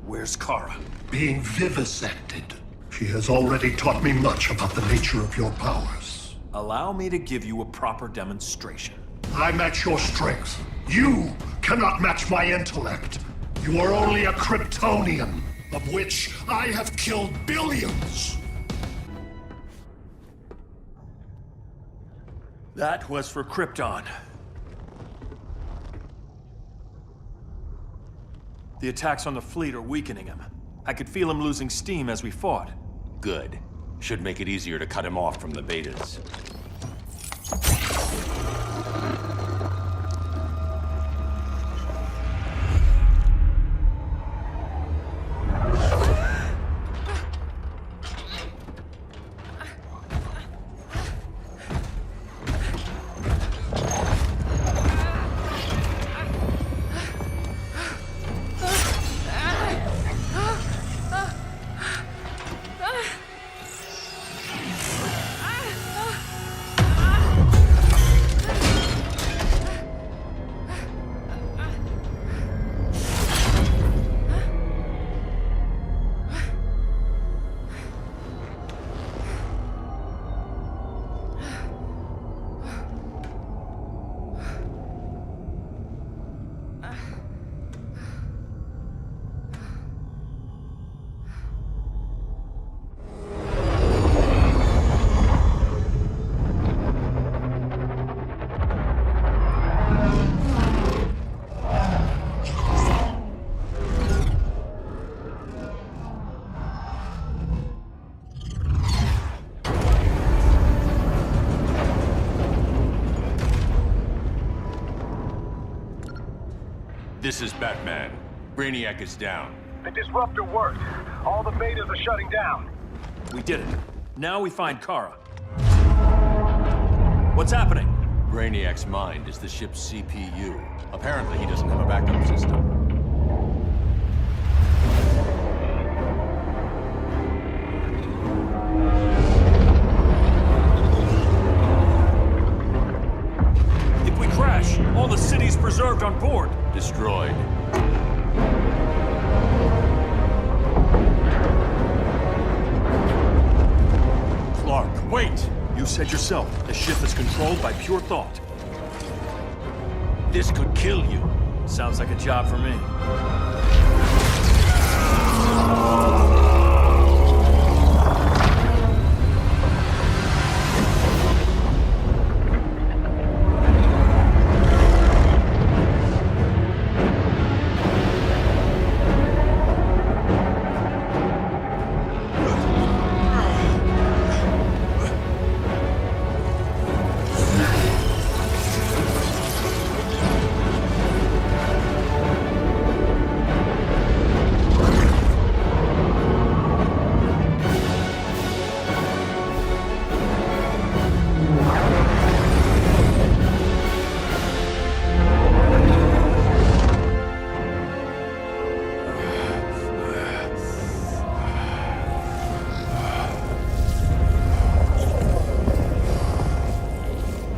Where's Kara?
Being vivisected. She has already taught me much about the nature of your powers.
Allow me to give you a proper demonstration.
I match your strength. You cannot match my intellect. You are only a Kryptonian, of which I have killed billions.
That was for Krypton. The attacks on the fleet are weakening him. I could feel him losing steam as we fought.
Good. Should make it easier to cut him off from the betas.
This is Batman. Brainiac is down.
The disruptor worked. All the betas are shutting down.
We did it. Now we find Kara. What's happening?
Brainiac's mind is the ship's CPU. Apparently, he doesn't have a backup system.
If we crash, all the city's preserved on board.
Destroyed.
Clark, wait! You said yourself, the ship is controlled by pure thought.
This could kill you.
Sounds like a job for me.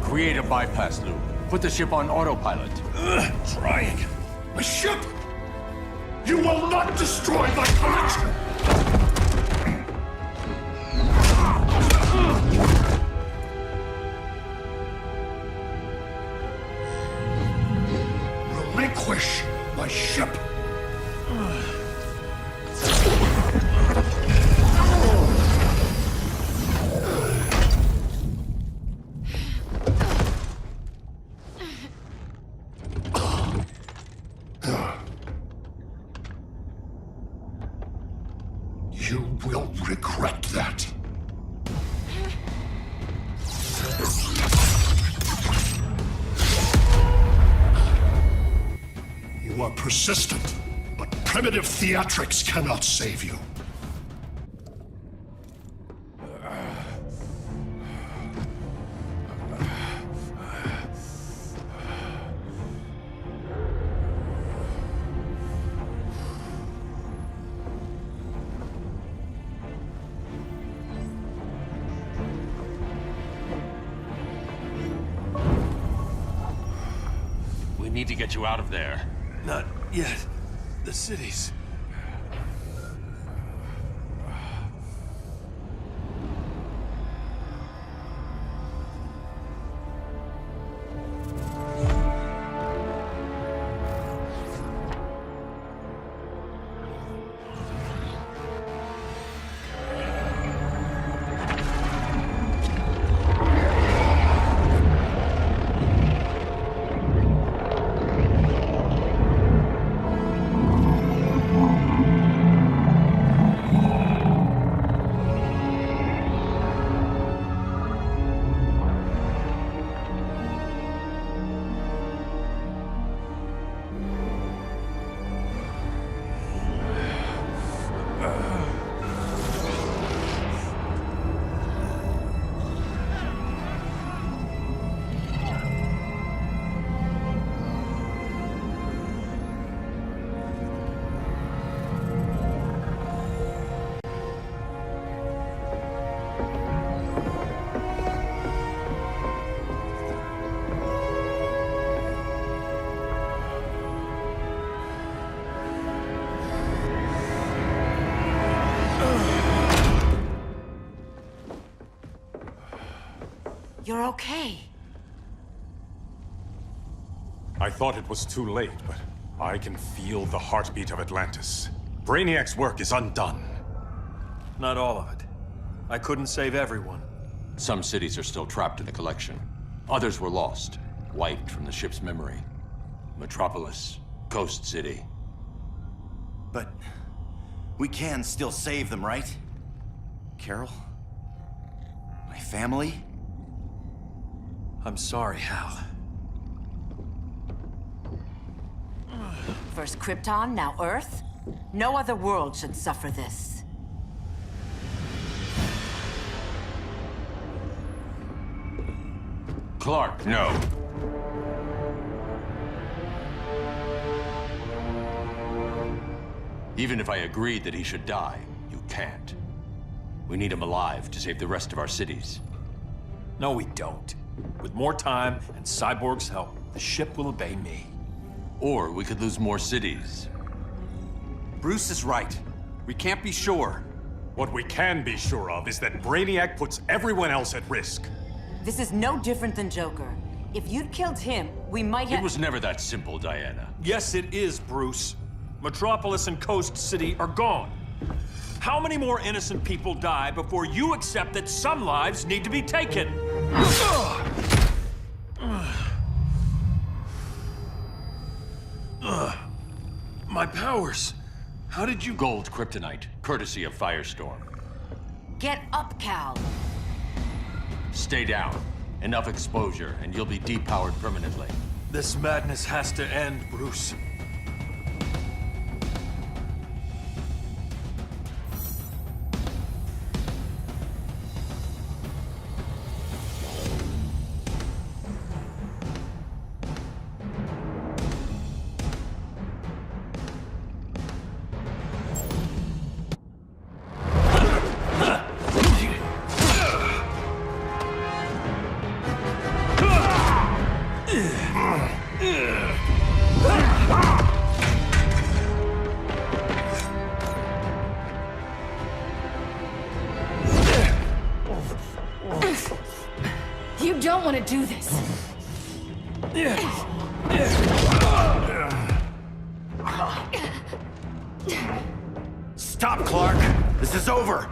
Create a bypass loop. Put the ship on autopilot.
Trying.
My ship! You will not destroy my collection! Relinquish my ship! You will regret that. You are persistent, but primitive theatrics cannot save you.
We need to get you out of there.
Not yet. The city's...
You're okay.
I thought it was too late, but I can feel the heartbeat of Atlantis. Brainiac's work is undone.
Not all of it. I couldn't save everyone.
Some cities are still trapped in the collection. Others were lost, wiped from the ship's memory. Metropolis, Coast City.
But we can still save them, right? Carol? My family?
I'm sorry, Hal.
First Krypton, now Earth? No other world should suffer this.
Clark, no. Even if I agreed that he should die, you can't. We need him alive to save the rest of our cities.
No, we don't. With more time and Cyborg's help, the ship will obey me.
Or we could lose more cities.
Bruce is right. We can't be sure.
What we can be sure of is that Brainiac puts everyone else at risk.
This is no different than Joker. If you'd killed him, we might have—
It was never that simple, Diana.
Yes, it is, Bruce. Metropolis and Coast City are gone. How many more innocent people die before you accept that some lives need to be taken? My powers. How did you—
Gold kryptonite, courtesy of Firestorm.
Get up, Cal.
Stay down. Enough exposure, and you'll be depowered permanently.
This madness has to end, Bruce.
You don't want to do this.
Stop, Clark! This is over!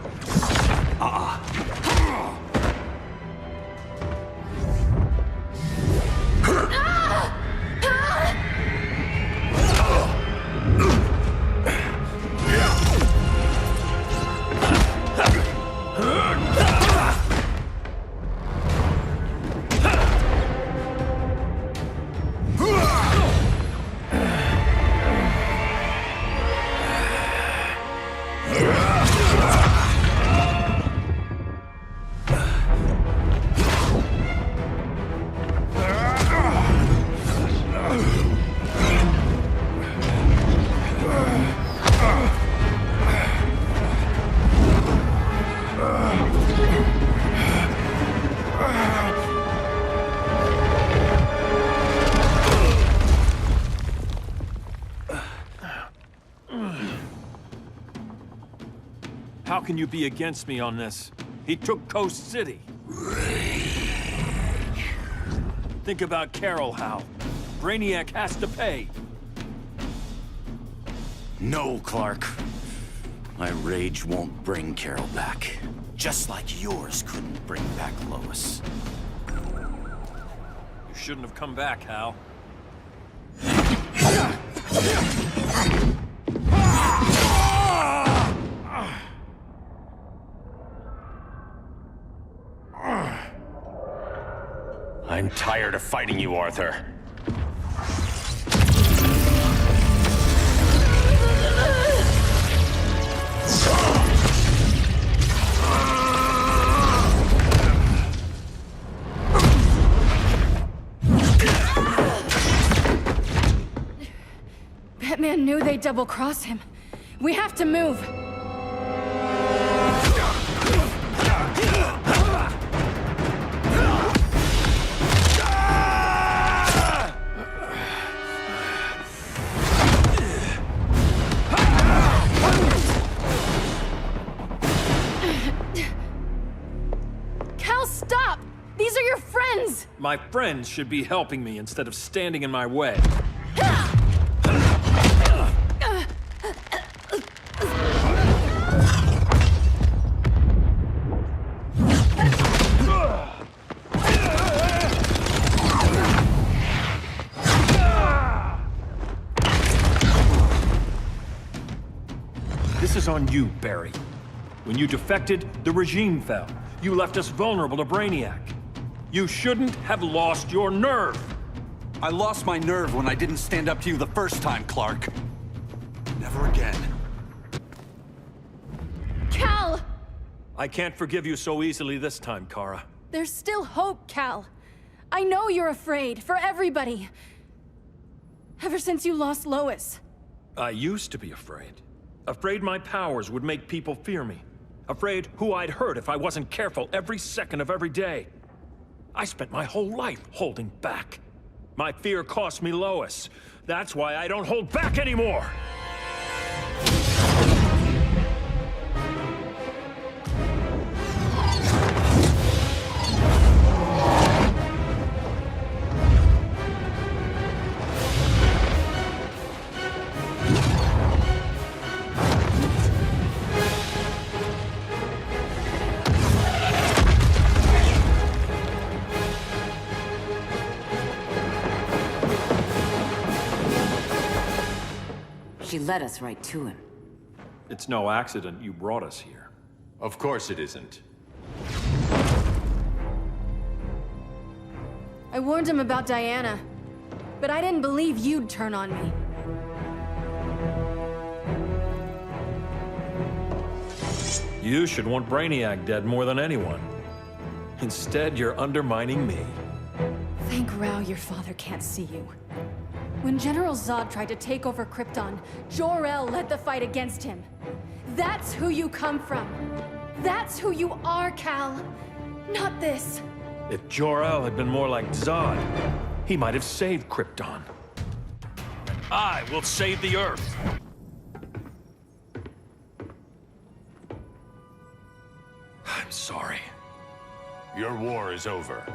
How can you be against me on this? He took Coast City. Think about Carol, Hal. Brainiac has to pay.
No, Clark. My rage won't bring Carol back. Just like yours couldn't bring back Lois.
You shouldn't have come back, Hal.
I'm tired of fighting you, Arthur.
Batman knew they'd double-cross him. We have to move. Cal, stop! These are your
My friends should be helping me instead of standing in my way. This is on you, Barry. When you defected, the regime fell. You left us vulnerable to Brainiac. You shouldn't have lost your nerve.
I lost my nerve when I didn't stand up to you the first time, Clark. Never again.
Cal!
I can't forgive you so easily this time, Kara.
There's still hope, Cal. I know you're afraid, for everybody. Ever since you lost Lois.
I used to be afraid. Afraid my powers would make people fear me. Afraid who I'd hurt if I wasn't careful every second of every day. I spent my whole life holding back. My fear cost me Lois. That's why I don't hold back anymore!
She led us right to him.
It's no accident you brought us here.
Of course it isn't.
I warned him about Diana, but I didn't believe you'd turn on me.
You should want Brainiac dead more than anyone. Instead, you're undermining me.
Thank Rao your father can't see you. When General Zod tried to take over Krypton, Jor-El led the fight against him. That's who you come from. That's who you are, Cal. Not this.
If Jor-El had been more like Zod, he might have saved Krypton. I will save the Earth! I'm sorry.
Your war is over.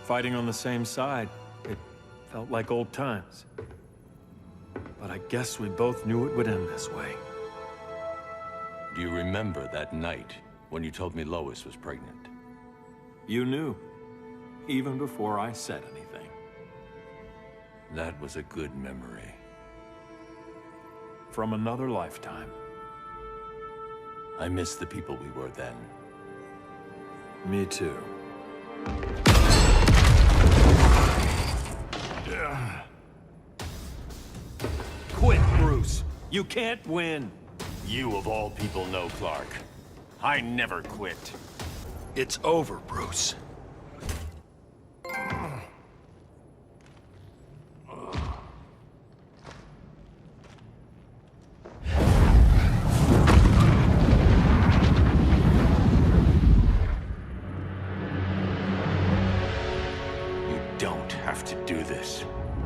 Fighting on the same side, it felt like old times. But I guess we both knew it would end this way.
Do you remember that night when you told me Lois was pregnant?
You knew, even before I said anything.
That was a good memory.
From another lifetime.
I miss the people we were then.
Me too. Quit, Bruce. You can't win.
You of all people know, Clark. I never quit.
It's over, Bruce.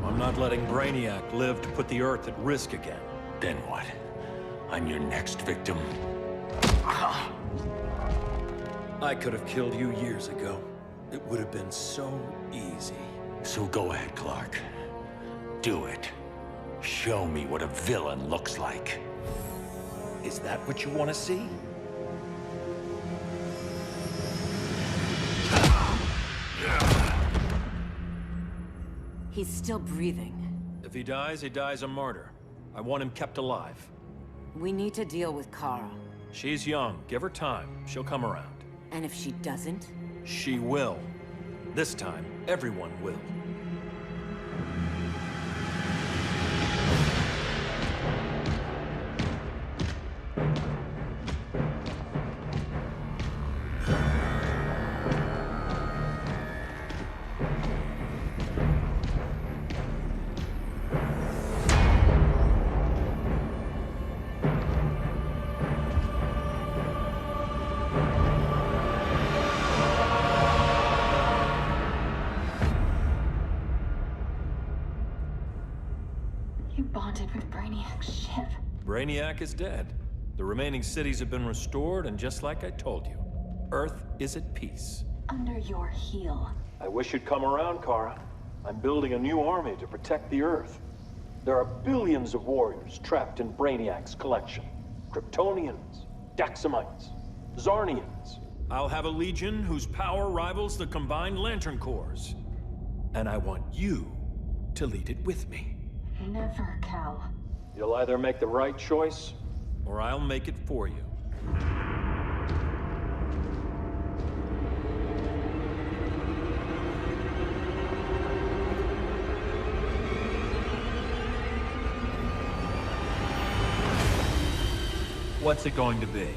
I'm not letting Brainiac live to put the Earth at risk again.
Then what? I'm your next victim.
I could have killed you years ago. It would have been so easy.
So go ahead, Clark. Do it. Show me what a villain looks like.
Is that what you want to see?
He's still breathing.
If he dies a martyr. I want him kept alive.
We need to deal with Kara.
She's young. Give her time. She'll come around.
And if she doesn't?
She will. This time, everyone will. Brainiac is dead. The remaining cities have been restored, and just like I told you, Earth is at peace.
Under your heel.
I wish you'd come around, Kara. I'm building a new army to protect the Earth. There are billions of warriors trapped in Brainiac's collection. Kryptonians, Daxamites, Zarnians. I'll have a legion whose power rivals the combined Lantern Corps. And I want you to lead it with me.
Never, Cal.
You'll either make the right choice, or I'll make it for you. What's it going to be?